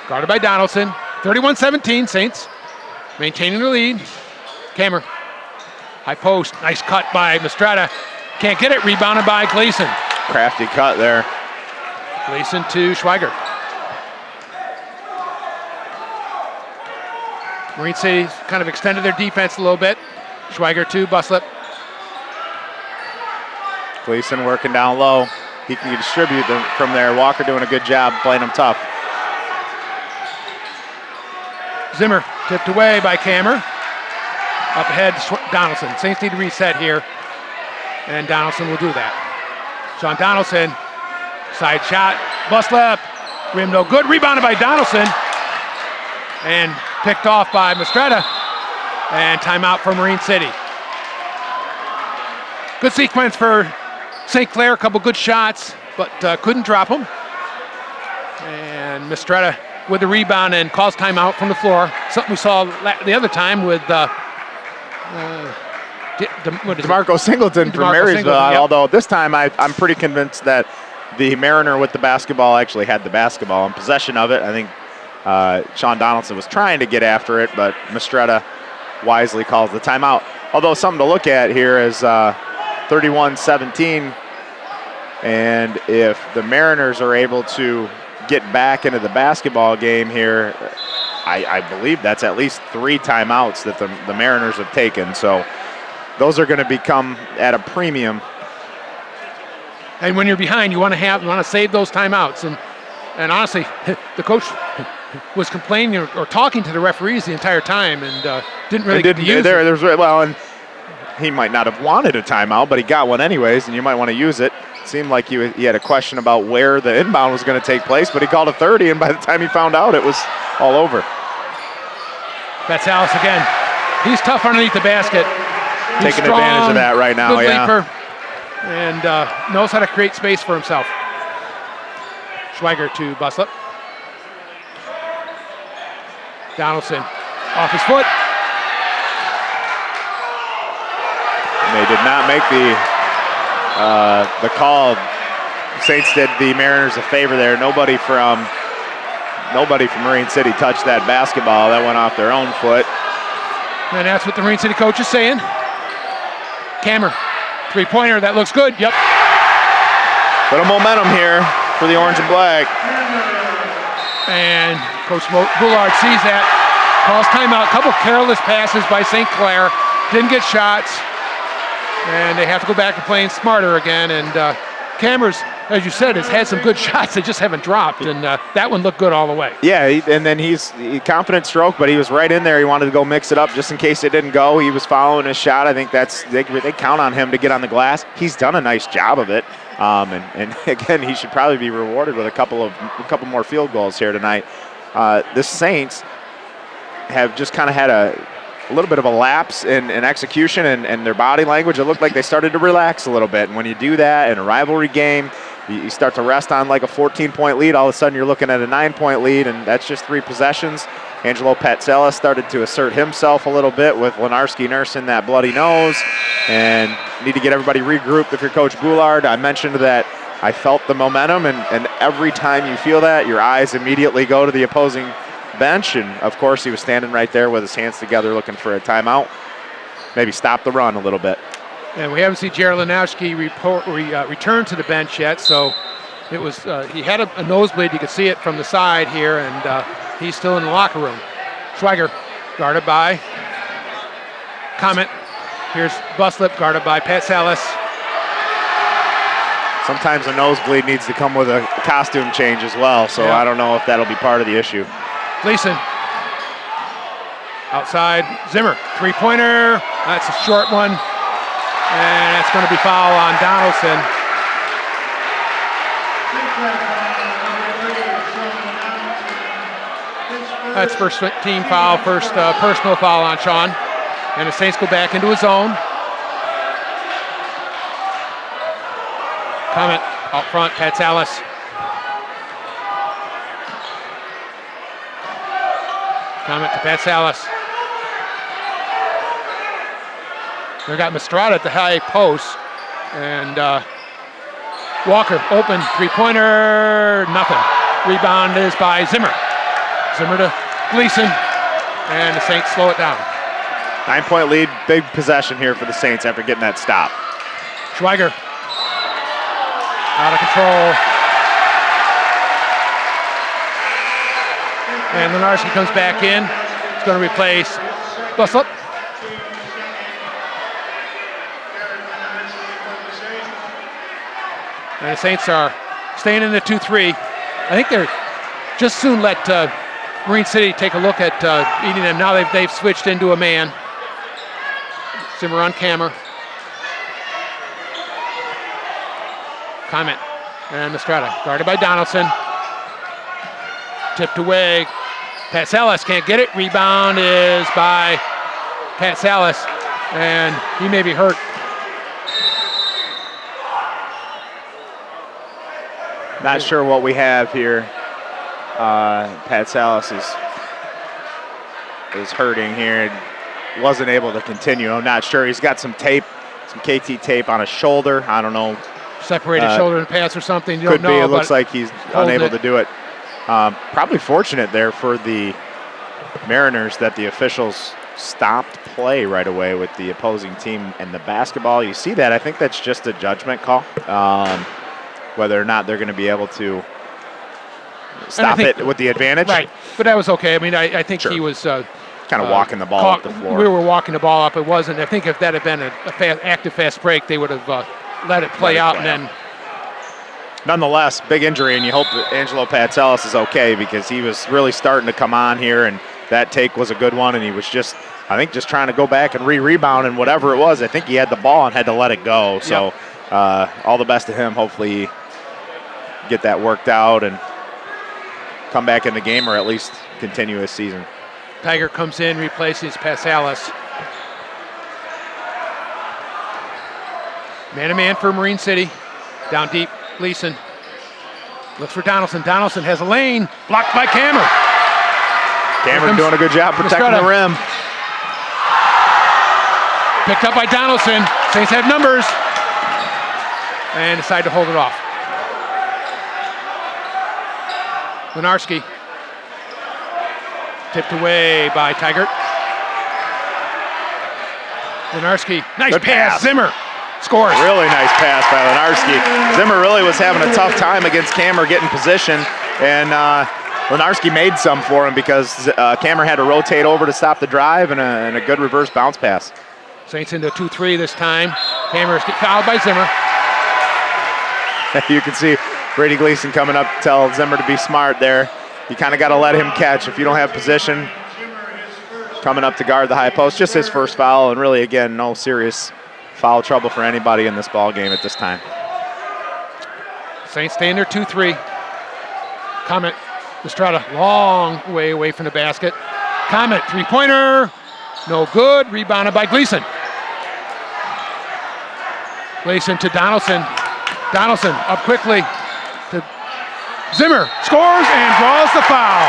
Guarded by Donaldson. 31-17, Saints maintaining the lead. Kammer. High post. Nice cut by Mistrada. Can't get it. Rebounded by Gleason. Crafty cut there. Gleason to Schweiger. Marine City kind of extended their defense a little bit. Schweiger to Buslip. Gleason working down low. He can distribute them from there. Walker doing a good job playing them tough. Zimmer tipped away by Kammer. Up ahead, Donaldson. Saints need to reset here, and Donaldson will do that. Sean Donaldson, side shot, Buslip, rim no good. Rebounded by Donaldson, and picked off by Mistretta, and timeout for Marine City. Good sequence for St. Clair, a couple good shots, but couldn't drop them. And Mistretta with the rebound and calls timeout from the floor. Something we saw the other time with DeMarco Singleton from Marysville. Yep. Although this time I'm pretty convinced that the Mariner with the basketball actually had the basketball in possession of it. I think Sean Donaldson was trying to get after it, but Mistretta wisely calls the timeout. Although something to look at here is 31-17, and if the Mariners are able to get back into the basketball game here, I believe that's at least 3 timeouts that the Mariners have taken. So those are going to become at a premium. And when you're behind, you want to save those timeouts. And honestly, the coach was complaining or talking to the referees the entire time and didn't really get to use it. Well, and he might not have wanted a timeout, but he got one anyways, and you might want to use it. Seemed like he had a question about where the inbound was going to take place, but he called a 30, and by the time he found out, it was all over. That's Alice again. He's tough underneath the basket. He's taking strong, advantage of that right now, good yeah. leaper, and knows how to create space for himself. Schweiger to Buslip. Donaldson off his foot. And they did not make the call. Saints did the Mariners a favor there. Nobody from Marine City touched that basketball. That went off their own foot. And that's what the Marine City coach is saying. Kammer, three-pointer, that looks good, yep. Little momentum here for the orange and black. And Coach Boulard sees that, calls timeout. A couple careless passes by St. Clair, didn't get shots, and they have to go back to playing smarter again. And Kammer's, as you said, has had some good shots. They just haven't dropped, and that one looked good all the way. Yeah, and then he's confident stroke, but he was right in there. He wanted to go mix it up just in case it didn't go. He was following his shot. I think they count on him to get on the glass. He's done a nice job of it. And again, he should probably be rewarded with a couple more field goals here tonight. The Saints have just kind of had a little bit of a lapse in execution and their body language. It looked like they started to relax a little bit. And when you do that in a rivalry game, you start to rest on like a 14-point lead. All of a sudden, you're looking at a 9-point lead, and that's just 3 possessions. Angelo Patzelis started to assert himself a little bit with Lenarski nursing that bloody nose, and need to get everybody regrouped if you're Coach Boulard. I mentioned that I felt the momentum, and every time you feel that, your eyes immediately go to the opposing bench, and of course he was standing right there with his hands together looking for a timeout. Maybe stop the run a little bit. And we haven't seen Jared Lenowski return to the bench yet, so it was he had a nosebleed. You could see it from the side here, and he's still in the locker room. Schweiger guarded by Comet. Here's Buslip guarded by Pat Salas. Sometimes a nosebleed needs to come with a costume change as well, so yeah. I don't know if that'll be part of the issue. Gleason outside. Zimmer, three-pointer. That's a short one. And that's going to be foul on Donaldson. That's first team foul, first personal foul on Sean. And the Saints go back into his zone. Comet out front, Patsalis. Comet to Patsalis. They got Mastrada at the high post, and Walker open, three-pointer, nothing. Rebound is by Zimmer. Zimmer to Gleason, and the Saints slow it down. 9-point lead, big possession here for the Saints after getting that stop. Schweiger out of control. And Lenarski comes back in. He's going to replace Buslip. And the Saints are staying in the 2-3. I think they're just soon let Marine City take a look at eating them. Now they've switched into a man. Zimmer on camera. Comment. And Mastrada guarded by Donaldson. Tipped away. Pat Salas can't get it. Rebound is by Pat Salas. And he may be hurt. Not sure what we have here. Pat Salas is hurting here and wasn't able to continue. I'm not sure. He's got some tape, some KT tape on his shoulder. I don't know. Separated shoulder and pants or something. You could don't know. It looks like he's unable to do it. Probably fortunate there for the Mariners that the officials stopped play right away with the opposing team and the basketball. You see that? I think that's just a judgment call. Whether or not they're going to be able to stop it with the advantage. Right, but that was okay. I mean, I think he was kind of walking the ball up the floor. We were walking the ball up. It wasn't. I think if that had been a active fast break, they would have let it play out and then. Nonetheless, big injury, and you hope that Angelo Patsalis is okay because he was really starting to come on here, and that take was a good one, and he was just, I think, just trying to go back and rebound, and whatever it was, I think he had the ball and had to let it go. So all the best to him. Hopefully get that worked out and come back in the game or at least continue his season. Tiger comes in, replaces Patsalis. Man-to-man for Marine City. Down deep. Gleason looks for Donaldson. Donaldson has a lane, blocked by Cameron. Cameron doing a good job protecting the rim. Picked up by Donaldson. Saints have numbers. And decide to hold it off. Lenarski tipped away by Tigert. Lenarski, nice pass. Zimmer scores. Really nice pass by Lenarski. Zimmer really was having a tough time against Kammer getting position, and Lenarski made some for him because Kammer had to rotate over to stop the drive and a good reverse bounce pass. Saints into 2-3 this time. Kammer is fouled by Zimmer. You can see Brady Gleason coming up to tell Zimmer to be smart there. You kind of got to let him catch. If you don't have position, coming up to guard the high post. Just his first foul, and really, again, no serious foul trouble for anybody in this ball game at this time. Saints stay in their 2-3. Comet, Estrada, long way away from the basket. Comet, three-pointer, no good. Rebounded by Gleason. Gleason to Donaldson. Donaldson up quickly to Zimmer. Scores and draws the foul.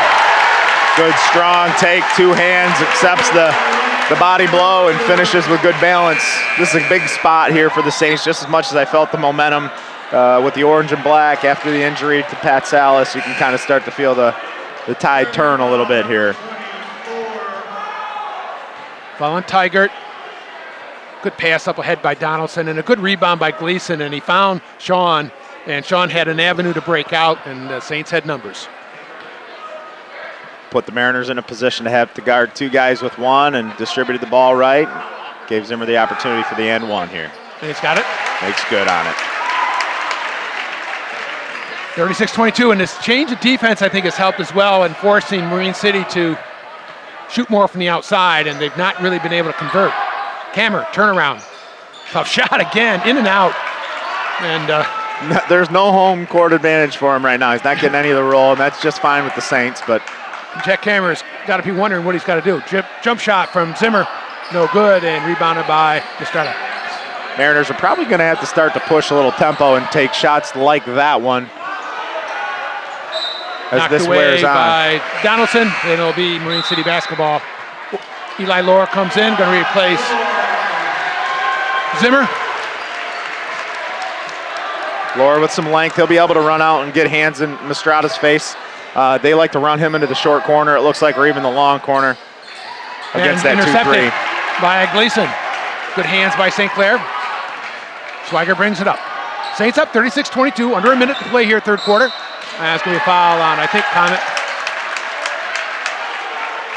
Good strong take, two hands, accepts the body blow and finishes with good balance. This is a big spot here for the Saints, just as much as I felt the momentum with the orange and black after the injury to Patsalis. You can kind of start to feel the tide turn a little bit here. Following Tigert. Good pass up ahead by Donaldson and a good rebound by Gleason, and he found Sean, and Sean had an avenue to break out, and the Saints had numbers. Put the Mariners in a position to have to guard two guys with one and distributed the ball right. Gave Zimmer the opportunity for the and one here. And he's got it. Makes good on it. 36-22, and this change of defense I think has helped as well in forcing Marine City to shoot more from the outside, and they've not really been able to convert. Kammer, turnaround. Tough shot again, in and out. And there's no home court advantage for him right now. He's not getting any of the roll, and that's just fine with the Saints. But Jack Kammer's got to be wondering what he's got to do. Jump shot from Zimmer, no good, and rebounded by Estrada. Mariners are probably going to have to start to push a little tempo and take shots like that one as Knocked this away wears on. By Donaldson, and it'll be Marine City basketball. Eli Laura comes in, going to replace Zimmer. Laura with some length. He'll be able to run out and get hands in Estrada's face. They like to run him into the short corner, it looks like, or even the long corner against and that 2-3. By Gleason. Good hands by St. Clair. Swagger brings it up. Saints up 36-22, under a minute to play here, third quarter. That's going to be a foul on, I think, Comet.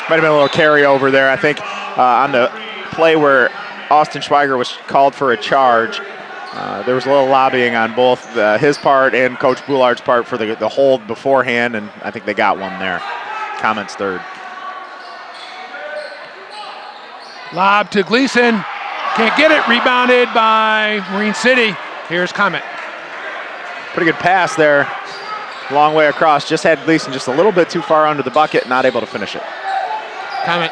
Might have been a little carryover there, I think, on the play where Austin Schweiger was called for a charge. There was a little lobbying on both his part and Coach Boulard's part for the hold beforehand, and I think they got one there. Comet's third. Lob to Gleason. Can't get it. Rebounded by Marine City. Here's Comet. Pretty good pass there. Long way across. Just had Gleason just a little bit too far under the bucket, not able to finish it. Comet.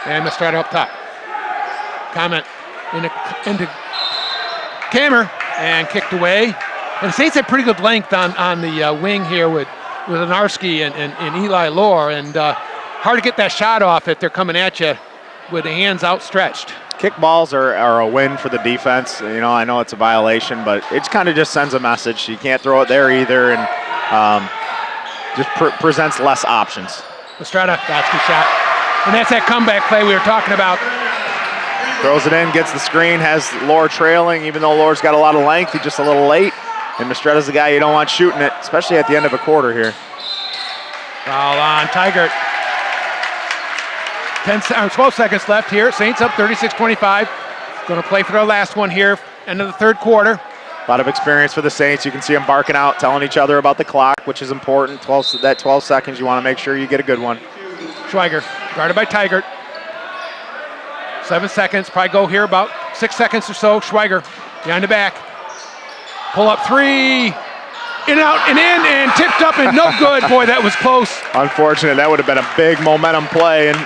And Estrada up top. Comet into Kammer and kicked away. And the Saints had pretty good length on the wing here with Lenarski and Eli Lohr, and hard to get that shot off if they're coming at you with the hands outstretched. Kick balls are a win for the defense. You know, I know it's a violation, but it kind of just sends a message. You can't throw it there either, and just presents less options. Estrada, that's the shot. And that's that comeback play we were talking about. Throws it in, gets the screen, has Lohr trailing. Even though Lohr's got a lot of length, he's just a little late. And Mistretta's the guy you don't want shooting it, especially at the end of a quarter here. Foul on Tigert. 12 seconds left here. Saints up 36-25. Going to play for their last one here, end of the third quarter. A lot of experience for the Saints. You can see them barking out, telling each other about the clock, which is important. 12 seconds, you want to make sure you get a good one. Schweiger, guarded by Tigert. 7 seconds, probably go here about 6 seconds or so. Schweiger, behind the back. Pull up three. In and out and in and tipped up and no good. Boy, that was close. Unfortunate. That would have been a big momentum play. And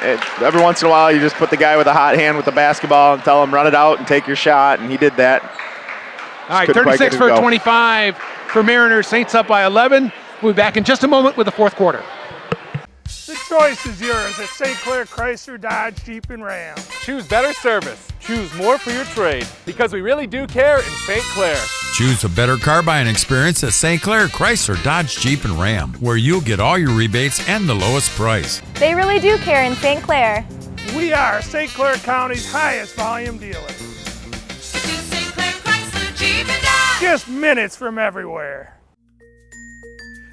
every once in a while, you just put the guy with a hot hand with the basketball and tell him run it out and take your shot. And he did that. All right, 36 for 25 for Mariners. Saints up by 11. We'll be back in just a moment with the fourth quarter. The choice is yours at St. Clair Chrysler, Dodge, Jeep, and Ram. Choose better service. Choose more for your trade. Because we really do care in St. Clair. Choose a better car buying experience at St. Clair Chrysler, Dodge, Jeep, and Ram, where you'll get all your rebates and the lowest price. They really do care in St. Clair. We are St. Clair County's highest volume dealer. St. Clair Chrysler, Jeep, and Dodge. Just minutes from everywhere.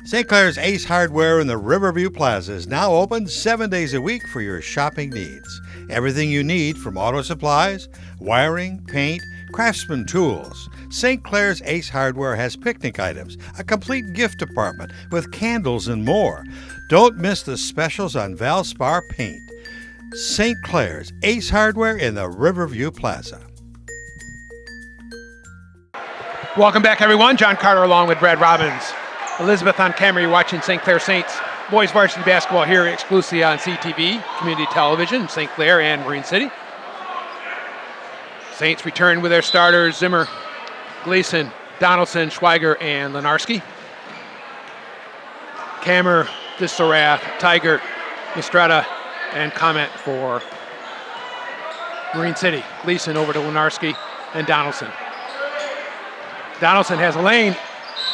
St. Clair's Ace Hardware in the Riverview Plaza is now open 7 days a week for your shopping needs. Everything you need from auto supplies, wiring, paint, craftsman tools. St. Clair's Ace Hardware has picnic items, a complete gift department with candles and more. Don't miss the specials on Valspar paint. St. Clair's Ace Hardware in the Riverview Plaza. Welcome back, everyone. John Carter along with Brad Robbins. Elizabeth on camera, you're watching St. Clair Saints boys varsity basketball here exclusively on CTV, Community Television, St. Clair and Marine City. Saints return with their starters, Zimmer, Gleason, Donaldson, Schweiger, and Lenarski. Kammer, Distelrath, Tigert, Mistretta, and Comment for Marine City. Gleason over to Lenarski and Donaldson. Donaldson has a lane.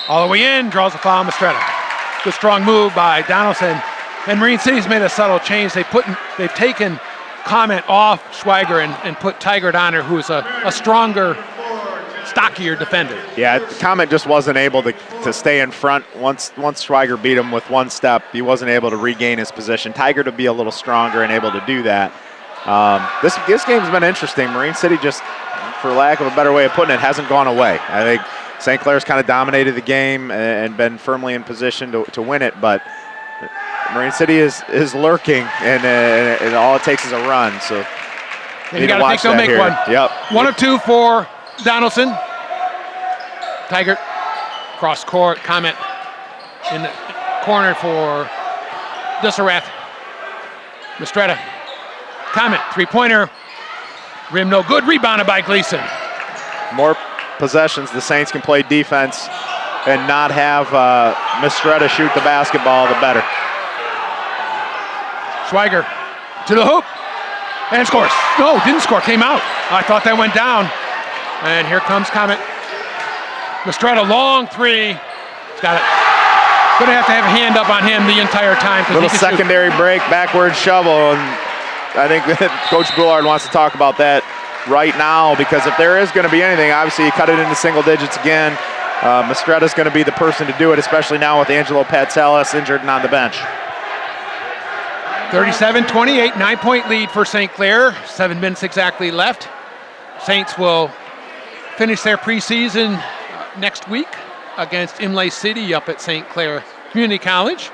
All the way in, draws a foul, Mistretta. Good strong move by Donaldson. And Marine City's made a subtle change. They've taken Comment off Schweiger and put Tigert on her, who's a stronger, stockier defender. Yeah, Comment just wasn't able to stay in front. Once Schweiger beat him with one step, he wasn't able to regain his position. Tigert to be a little stronger and able to do that. This game's been interesting. Marine City just, for lack of a better way of putting it, hasn't gone away. I think St. Clair's kind of dominated the game and been firmly in position to win it, but Marine City is lurking, and all it takes is a run. So you got to think they'll make here. one. Yep. 1 of 2 for Donaldson. Tigert cross court. Comment in the corner for Distelrath. Mistretta. Comment, three-pointer. Rim no good. Rebounded by Gleason. More possessions the Saints can play defense and not have Mistretta shoot the basketball, the better. Schweiger to the hoop and scores. No, didn't score, came out. I thought that went down. And here comes Comment. Mistretta, long three. He's got it. Gonna have to have a hand up on him the entire time. Little secondary break, backward shovel, and I think Coach Bullard wants to talk about that right now, because if there is going to be anything, obviously you cut it into single digits again. Mistretta's going to be the person to do it, especially now with Angelo Patsalis injured and on the bench. 37-28, 9-point lead for St. Clair. 7 minutes exactly left. Saints will finish their preseason next week against Imlay City up at St. Clair Community College,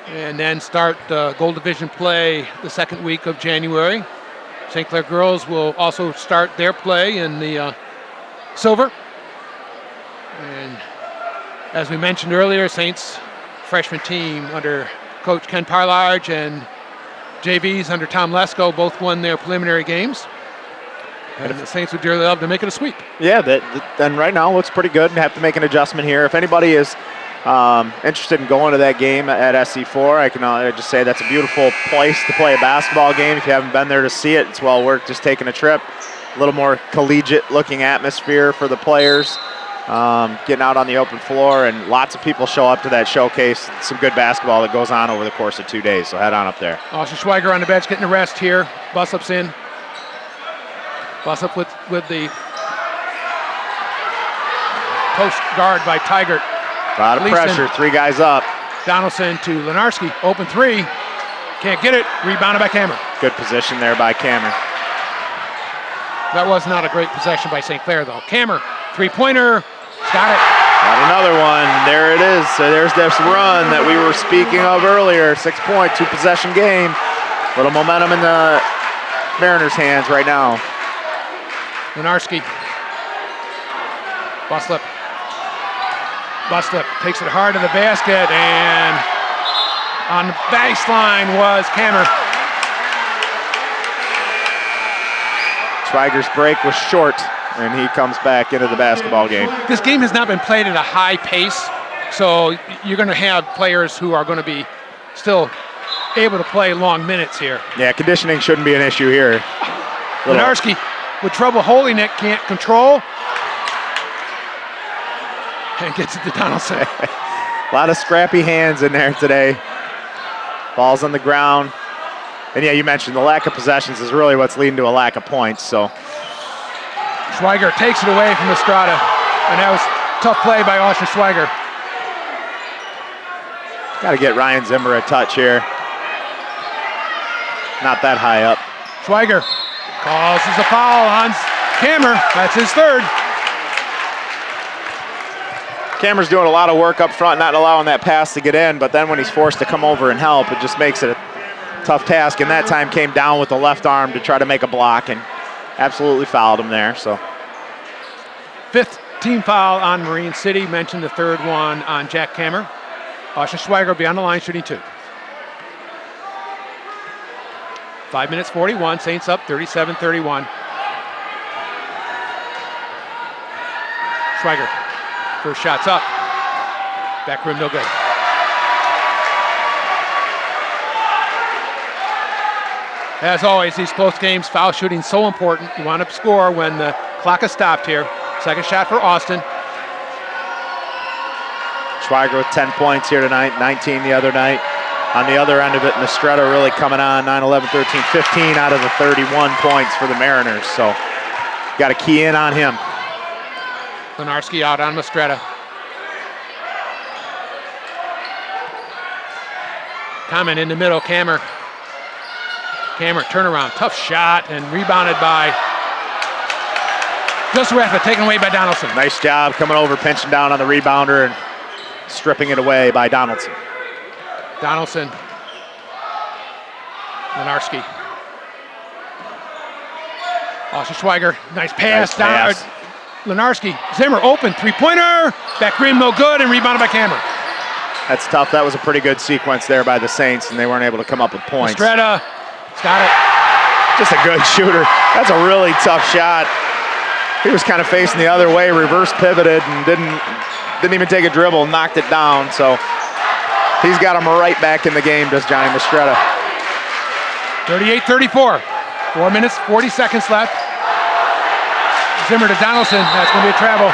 and then start Gold Division play the second week of January. St. Clair girls will also start their play in the Silver. And as we mentioned earlier, Saints freshman team under Coach Ken Parlarge and JVs under Tom Lesko both won their preliminary games. And the Saints would dearly love to make it a sweep. Yeah, then right now looks pretty good and have to make an adjustment here. If anybody is interested in going to that game at SC4, I can just say that's a beautiful place to play a basketball game. If you haven't been there to see it, it's well worth just taking a trip. A little more collegiate looking atmosphere for the players, getting out on the open floor, and lots of people show up to that showcase. Some good basketball that goes on over the course of 2 days, so head on up there. Also Schweiger on the bench getting a rest here. Bussup's in. Bussup with the post guard by Tigert. A lot of Gleason. pressure, 3 guys up. Donaldson to Lenarski, open 3. Can't get it, rebounded by Cameron. Good position there by Cameron. That was not a great possession by St. Clair though. Cameron, 3-pointer, got it. Got another one, there it is. So there's this run that we were speaking of earlier. 6-point, 2-possession game. Little momentum in the Mariners' hands right now. Lenarski, Buslip. Buslip takes it hard to the basket, and on the baseline was Cameron. Schweiger's break was short, and he comes back into the basketball game. This game has not been played at a high pace, so you're going to have players who are going to be still able to play long minutes here. Yeah, conditioning shouldn't be an issue here. Lenarski with trouble holding it, can't control. And gets it to Donaldson. A lot of scrappy hands in there today. Ball's on the ground. And yeah, you mentioned the lack of possessions is really what's leading to a lack of points, so. Schweiger takes it away from Estrada, and that was a tough play by Austin Schweiger. Got to get Ryan Zimmer a touch here. Not that high up. Schweiger causes a foul on Cameron. That's his 3rd. Cameron's doing a lot of work up front, not allowing that pass to get in, but then when he's forced to come over and help, it just makes it a tough task. And that time came down with the left arm to try to make a block and absolutely fouled him there. So 5th team foul on Marine City. Mentioned the 3rd one on Jack Cameron. Austin Schweiger will be on the line shooting 2. 5 minutes 41, Saints up 37-31. Schweiger, first shot's up. Back rim, no good. As always, these close games, foul shooting so important. You want to score when the clock is stopped here. Second shot for Austin. Schweiger with 10 points here tonight, 19 the other night. On the other end of it, Mistretta really coming on, 9, 11, 13, 15 out of the 31 points for the Mariners. So got to key in on him. Lenarski out on Mistretta. Comment in the middle, Cameron. Cameron turnaround, tough shot, and rebounded by Gilsrath, taken away by Donaldson. Nice job coming over, pinching down on the rebounder and stripping it away by Donaldson. Donaldson, Lenarski. Austin Schweiger, nice pass. Nice pass. Lenarski, Zimmer open, 3-pointer, back rim no good, and rebounded by Cameron. That's tough. That was a pretty good sequence there by the Saints, and they weren't able to come up with points. Mistretta, got it. Just a good shooter. That's a really tough shot. He was kind of facing the other way, reverse pivoted, and didn't even take a dribble, knocked it down. So he's got him right back in the game, does Johnny Mistretta. 38-34, 4 minutes, 40 seconds left. Zimmer to Donaldson, that's gonna be a travel.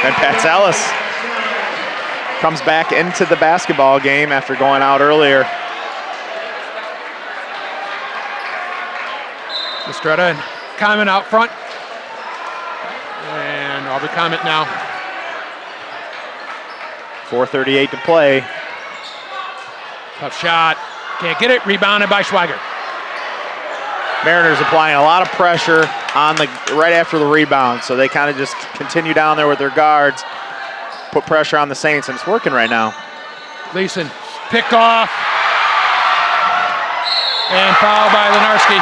And Patsalis comes back into the basketball game after going out earlier. Mistretta and Comment out front. And Aubrey Comment now. 4:38 to play. Tough shot. Can't get it. Rebounded by Schweiger. Mariners applying a lot of pressure on the right after the rebound, so they kind of just continue down there with their guards, put pressure on the Saints, and it's working right now. Gleason picked off and fouled by Lenarski.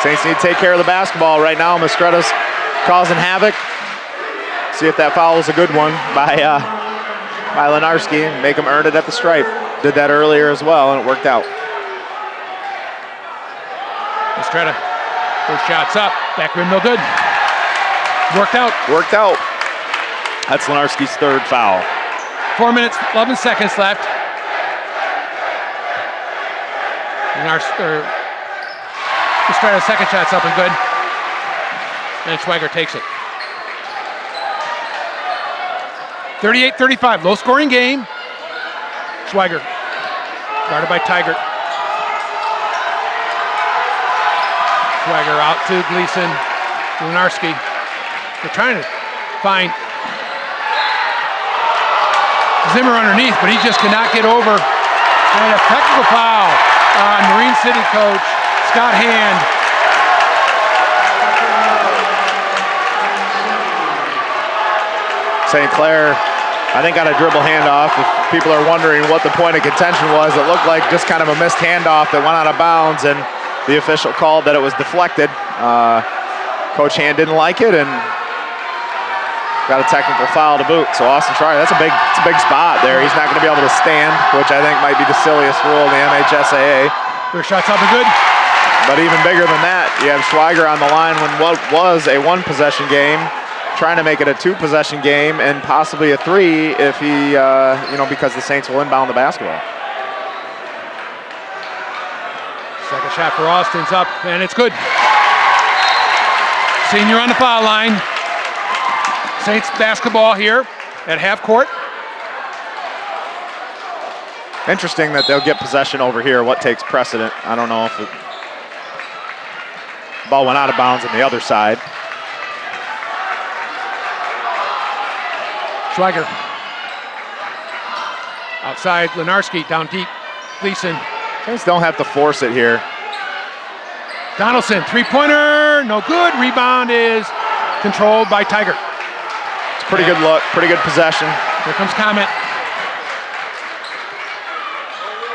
Saints need to take care of the basketball right now. Mistretta's causing havoc. See if that foul is a good one by Lenarski and make him earn it at the stripe. Did that earlier as well, and it worked out. Mistretta, first shot's up, back rim no good. Worked out. Worked out. That's Lenarski's third foul. 4 minutes, 11 seconds left. Mistretta's second shot's up and good. And Schweiger takes it. 38-35, low scoring game. Schweiger Guarded by Tiger. Swagger out to Gleason. Lenarski. They're trying to find Zimmer underneath, but he just cannot get over. And a technical foul on Marine City coach Scott Hand. St. Clair, I think, got a dribble handoff. If people are wondering what the point of contention was, it looked like just kind of a missed handoff that went out of bounds, and the official called that it was deflected. Coach Hand didn't like it and got a technical foul to boot. So Austin Schweiger, it's a big spot there. He's not going to be able to stand, which I think might be the silliest rule in the MHSAA. First shot's up and good. But even bigger than that, you have Schweiger on the line when what was a one-possession game, trying to make it a two-possession game and possibly a three if he, because the Saints will inbound the basketball. Second shot for Austin's up, and it's good. Senior on the foul line. Saints basketball here at half court. Interesting that they'll get possession over here. What takes precedent? I don't know if the ball went out of bounds on the other side. Schweiger. Outside, Lenarski down deep. Gleason. Saints don't have to force it here. Donaldson, three-pointer, no good. Rebound is controlled by Tiger. It's a pretty good look, pretty good possession. Here comes Comet.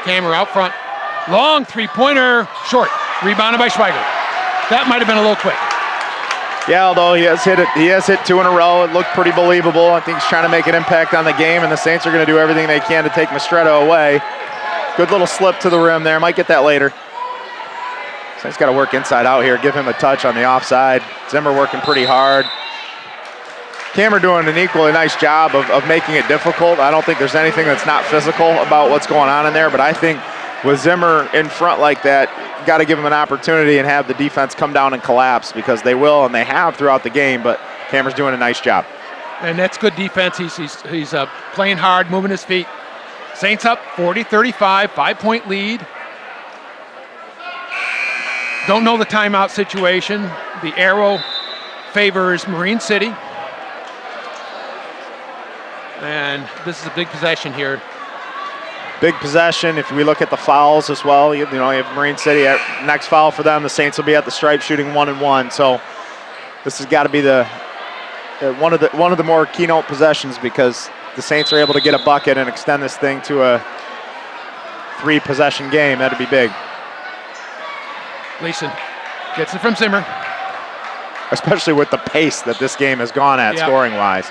Camera out front. Long three-pointer, short. Rebounded by Schweiger. That might have been a little quick. Yeah, although he has hit two in a row. It looked pretty believable. I think he's trying to make an impact on the game, and the Saints are going to do everything they can to take Mastretta away. Good little slip to the rim there. Might get that later. Saints got to work inside out here. Give him a touch on the offside. Zimmer working pretty hard. Cameron doing an equally nice job of making it difficult. I don't think there's anything that's not physical about what's going on in there, but I think with Zimmer in front like that, you got to give him an opportunity and have the defense come down and collapse, because they will and they have throughout the game, but Cameron's doing a nice job. And that's good defense. He's playing hard, moving his feet. Saints up 40-35, 5-point lead. Don't know the timeout situation. The arrow favors Marine City. And this is a big possession here. Big possession. If we look at the fouls as well, you have Marine City next foul for them. The Saints will be at the stripe shooting 1-1. So this has got to be one of the more keynote possessions, because the Saints are able to get a bucket and extend this thing to a 3-possession game. That'd be big. Gleason gets it from Zimmer. Especially with the pace that this game has gone at, scoring-wise.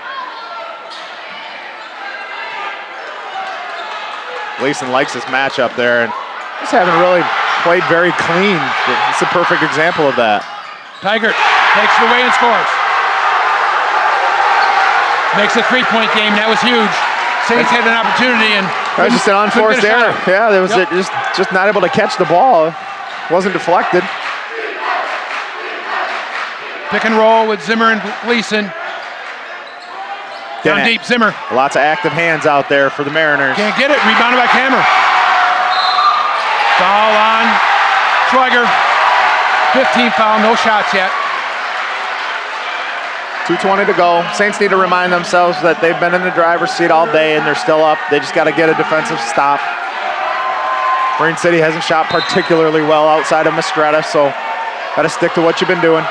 Gleason likes this matchup there, and just haven't really played very clean. It's a perfect example of that. Tiger takes it away and scores. Makes a 3-point game. That was huge. Saints had an opportunity, and that was just an unforced error. Yeah, there was just not able to catch the ball. Wasn't deflected. Pick and roll with Zimmer and Gleason. Down deep, Zimmer. Lots of active hands out there for the Mariners. Can't get it. Rebounded by Cameron. Foul on Schweiger. 15 foul, no shots yet. 2:20 to go. Saints need to remind themselves that they've been in the driver's seat all day and they're still up. They just got to get a defensive stop. Marine City hasn't shot particularly well outside of Mastretta, so got to stick to what you've been doing.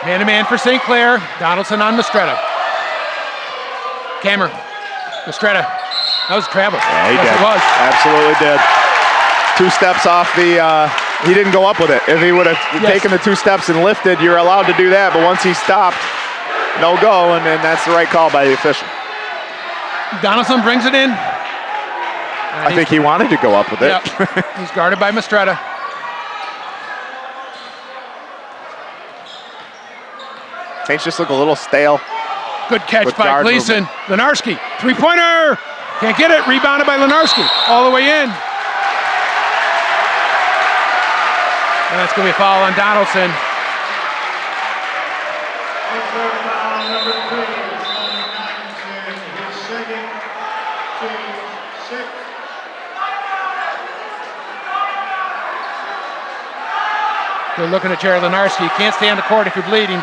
Man-to-man for St. Clair. Donaldson on Mastretta. Cameron. Mastretta. That was travel. Yeah, he did. It was. Absolutely did. 2 steps off the, he didn't go up with it. If he would have taken the 2 steps and lifted, you're allowed to do that, but once he stopped, no go, and then that's the right call by the official. Donaldson brings it in. I think he wanted to go up with it. Yep. He's guarded by Mastretta. Saints just look a little stale. Good catch by Gleason. Lenarski, 3-pointer. Can't get it. Rebounded by Lenarski. All the way in. And that's going to be a foul on Donaldson. They're looking at Jared Lenarski. You can't stay on the court if you're bleeding.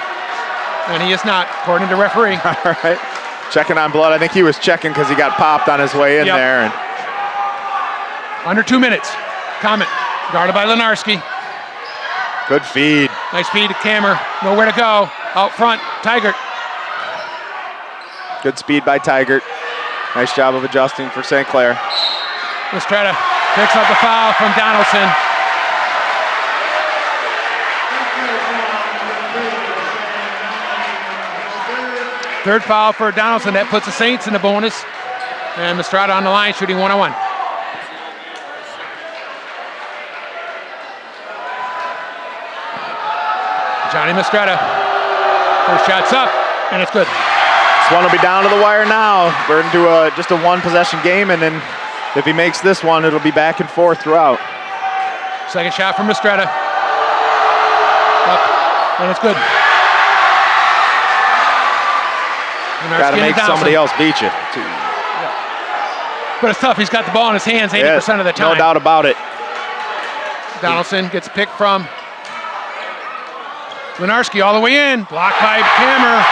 And he is not, according to the referee. All right. Checking on blood. I think he was checking because he got popped on his way in there. And under 2 minutes. Comment. Guarded by Lenarski. Good feed. Nice feed to Kammer. Nowhere to go. Out front, Tigert. Good speed by Tigert. Nice job of adjusting for St. Clair. Mistretta picks up the foul from Donaldson. Third foul for Donaldson. That puts the Saints in the bonus. And Mistretta on the line shooting 1-on-1. Johnny Mistretta. First shot's up, and it's good. This one will be down to the wire now. We're into just a one-possession game, and then if he makes this one, it'll be back and forth throughout. Second shot from Mistretta. Up, and it's good. Got to make somebody else beat you. But it's tough. He's got the ball in his hands 80% of the time. No doubt about it. Donaldson gets picked from Lenarski all the way in. Blocked by Kammer.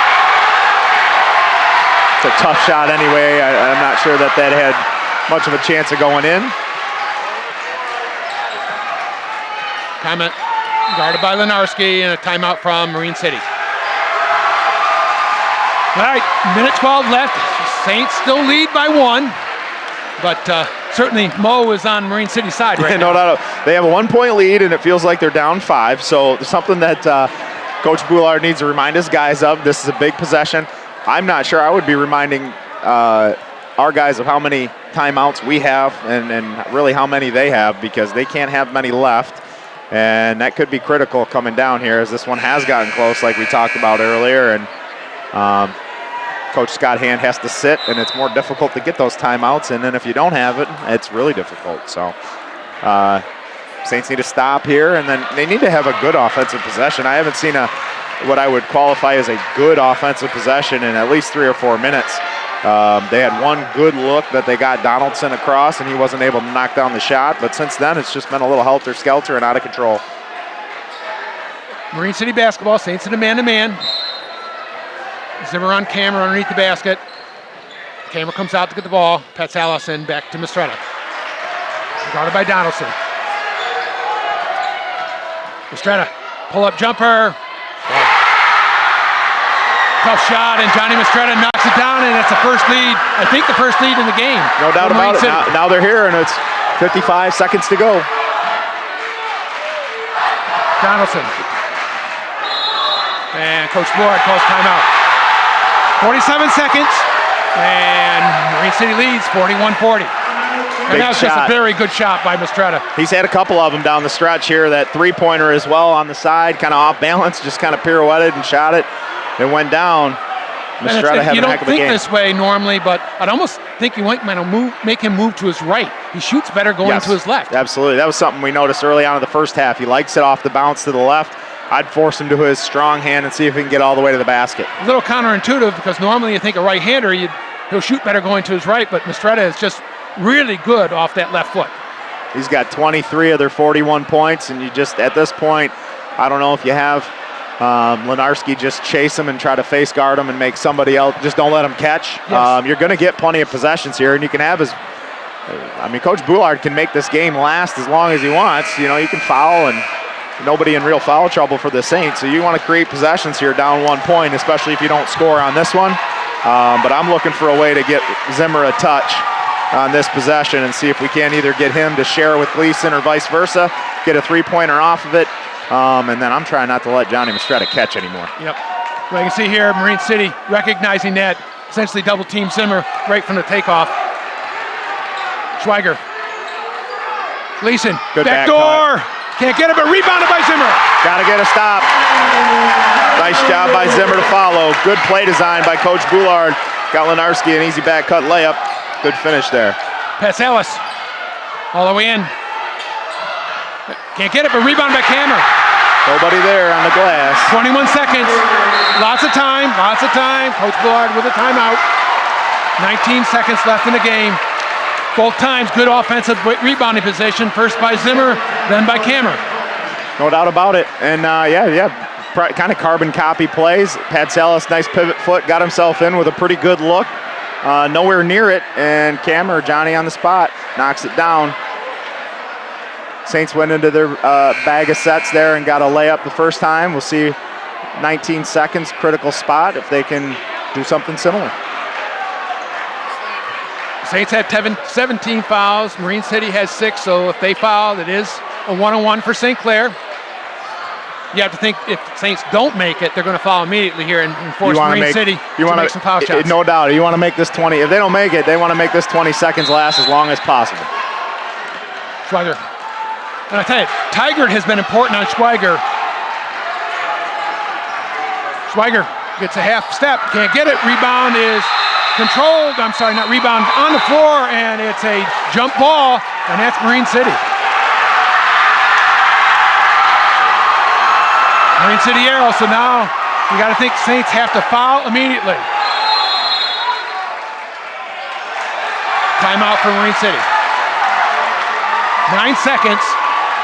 It's a tough shot anyway. I'm not sure that had much of a chance of going in. Comment guarded by Lenarski and a timeout from Marine City. All right, minute 12 left. Saints still lead by 1, but certainly Mo is on Marine City's side right now. No doubt. They have a 1-point lead, and it feels like they're down 5. So something that Coach Boulard needs to remind his guys of. This is a big possession. I'm not sure I would be reminding our guys of how many timeouts we have and really how many they have, because they can't have many left. And that could be critical coming down here, as this one has gotten close like we talked about earlier. And Coach Scott Hand has to sit, and it's more difficult to get those timeouts. And then if you don't have it, it's really difficult. So Saints need to stop here, and then they need to have a good offensive possession. I haven't seen what I would qualify as a good offensive possession in at least 3 or 4 minutes. They had one good look that they got Donaldson across, and he wasn't able to knock down the shot. But since then, it's just been a little helter-skelter and out of control. Marine City basketball, Saints in a man-to-man. Zimmer on Kammer underneath the basket. Kammer comes out to get the ball. Pets Allison back to Mistretta. Guarded by Donaldson. Mistretta, pull-up jumper. Tough shot, and Johnny Mistretta knocks it down, and it's the first lead. I think the first lead in the game. No doubt about it. Now they're here, and it's 55 seconds to go. Donaldson. And Coach Board calls timeout. 47 seconds, and Marine City leads 41-40. And that was just a very good shot by Mistretta. He's had a couple of them down the stretch here. That three-pointer as well on the side, kind of off balance, just kind of pirouetted and shot it. It went down. Mistretta having a heck of a game. You don't think this way normally, but I'd almost think you might make him move to his right. He shoots better going to his left. Absolutely. That was something we noticed early on in the first half. He likes it off the bounce to the left. I'd force him to his strong hand and see if he can get all the way to the basket. A little counterintuitive, because normally you think a right-hander, he'll shoot better going to his right, but Mistretta is just really good off that left foot. He's got 23 of their 41 points, and you just, at this point, I don't know if you have Lenarski just chase him and try to face guard him and make somebody else, just don't let him catch. Yes. You're going to get plenty of possessions here, and you can have Coach Boulard can make this game last as long as he wants. You know, you can foul, and nobody in real foul trouble for the Saints. So you want to create possessions here down 1 point, especially if you don't score on this one. But I'm looking for a way to get Zimmer a touch on this possession and see if we can either get him to share with Gleason or vice versa, get a three-pointer off of it, and then I'm trying not to let Johnny Mistretta catch anymore. Yep. Well, you can see here, Marine City recognizing that, essentially double-team Zimmer right from the takeoff. Schweiger. Gleason, good backdoor. Can't get it, but rebounded by Zimmer. Got to get a stop. Nice job by Zimmer to follow. Good play design by Coach Boulard. Got Lenarski an easy back cut layup. Good finish there. Pass Ellis. All the way in. Can't get it, but rebound by Kammer. Nobody there on the glass. 21 seconds. Lots of time. Coach Boulard with a timeout. 19 seconds left in the game. Both times, good offensive rebounding position. First by Zimmer, then by Kammer. No doubt about it. And kind of carbon copy plays. Patsalis, nice pivot foot, got himself in with a pretty good look. Nowhere near it, and Cameron, Johnny on the spot, knocks it down. Saints went into their bag of sets there and got a layup the first time. We'll see 19 seconds, critical spot, if they can do something similar. Saints had 17 fouls. Marine City has 6, so if they foul, it is a 1-on-1 for St. Clair. You have to think if Saints don't make it, they're going to foul immediately here and force Marine City to make some foul shots. No doubt. You want to make this 20. If they don't make it, they want to make this 20 seconds last as long as possible. Schweiger. And I tell you, Tigert has been important on Schweiger. Schweiger gets a half step, can't get it. Rebound is controlled. I'm sorry, not rebound, on the floor, and it's a jump ball, and that's Marine City. Marine City arrow, so now you got to think Saints have to foul immediately. Timeout for Marine City. 9 seconds.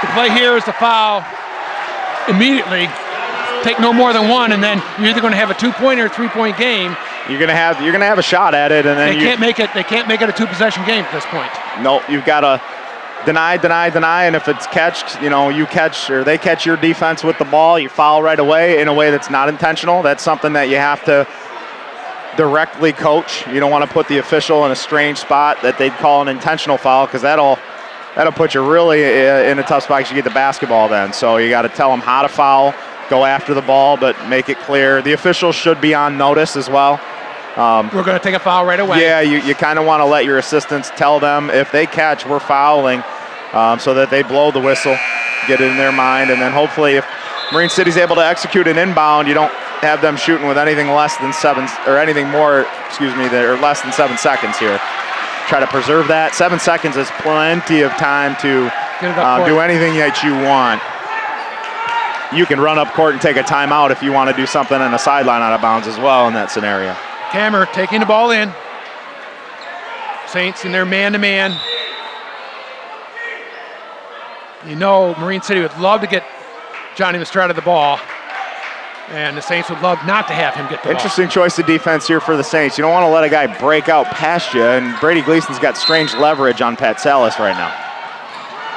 The play here is to foul immediately. Take no more than 1, and then you're either going to have a 2-point or a 3-point game. You're gonna have a shot at it, and then they can't make it. They can't make it a 2-possession game at this point. No, you've got to deny, and if it's catched, you catch or they catch your defense with the ball, you foul right away in a way that's not intentional. That's something that you have to directly coach. You don't want to put the official in a strange spot that they'd call an intentional foul, because that'll put you really in a tough spot because you get the basketball then. So you got to tell them how to foul, go after the ball, but make it clear. The officials should be on notice as well. We're going to take a foul right away. Yeah, you kind of want to let your assistants tell them if they catch, we're fouling, so that they blow the whistle, get it in their mind, and then hopefully if Marine City's able to execute an inbound, you don't have them shooting with anything less than 7 seconds here. Try to preserve that. 7 seconds is plenty of time to do anything that you want. You can run up court and take a timeout if you want to do something on a sideline out of bounds as well in that scenario. Kammer taking the ball in. Saints in their man-to-man. Marine City would love to get Johnny Mistretta the ball, and the Saints would love not to have him get the ball. Interesting choice of defense here for the Saints. You don't want to let a guy break out past you, and Brady Gleason's got strange leverage on Patsalis right now.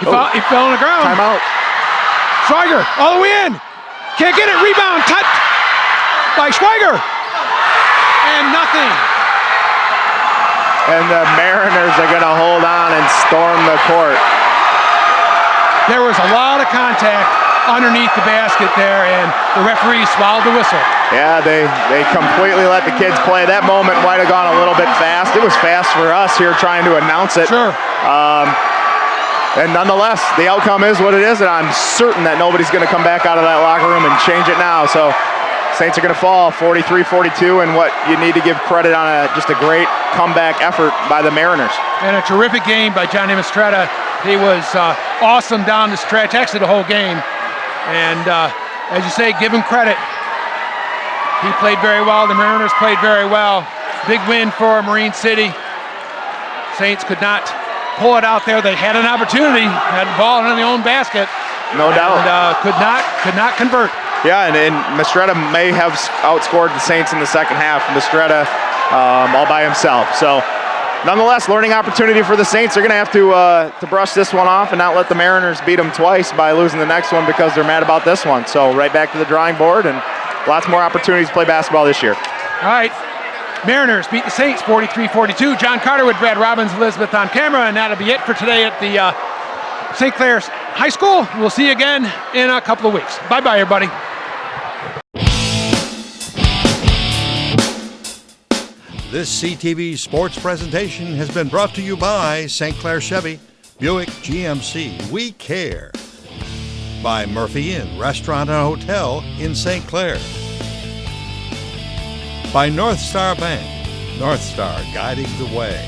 He fell on the ground. Timeout. Schweiger all the way in. Can't get it. Rebound. Touch by Schweiger. And nothing. And the Mariners are going to hold on and storm the court. There was a lot of contact underneath the basket there, and the referee swallowed the whistle. Yeah, they completely let the kids play. That moment might have gone a little bit fast. It was fast for us here trying to announce it. Sure. And nonetheless, the outcome is what it is, and I'm certain that nobody's going to come back out of that locker room and change it now. So Saints are going to fall 43-42, and what you need to give credit on just a great comeback effort by the Mariners. And a terrific game by Johnny Mistretta. He was awesome down the stretch, actually the whole game. And as you say, give him credit. He played very well. The Mariners played very well. Big win for Marine City. Saints could not pull it out there. They had an opportunity, had the ball in their own basket. No doubt. And could not convert. Yeah, and Mistretta may have outscored the Saints in the second half. Mistretta all by himself. So nonetheless, learning opportunity for the Saints. They're going to have to brush this one off and not let the Mariners beat them twice by losing the next one because they're mad about this one. So right back to the drawing board and lots more opportunities to play basketball this year. All right. Mariners beat the Saints 43-42. John Carter with Brad Robbins, Elizabeth on camera, and that'll be it for today at the St. Clair High School. We'll see you again in a couple of weeks. Bye-bye, everybody. This CTV sports presentation has been brought to you by St. Clair Chevy, Buick GMC, We Care. By Murphy Inn Restaurant and Hotel in St. Clair. By North Star Bank, North Star guiding the way.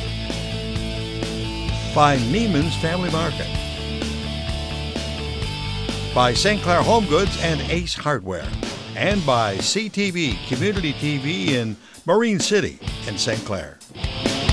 By Neiman's Family Market. By St. Clair Home Goods and Ace Hardware. And by CTV Community TV in Marine City and St. Clair.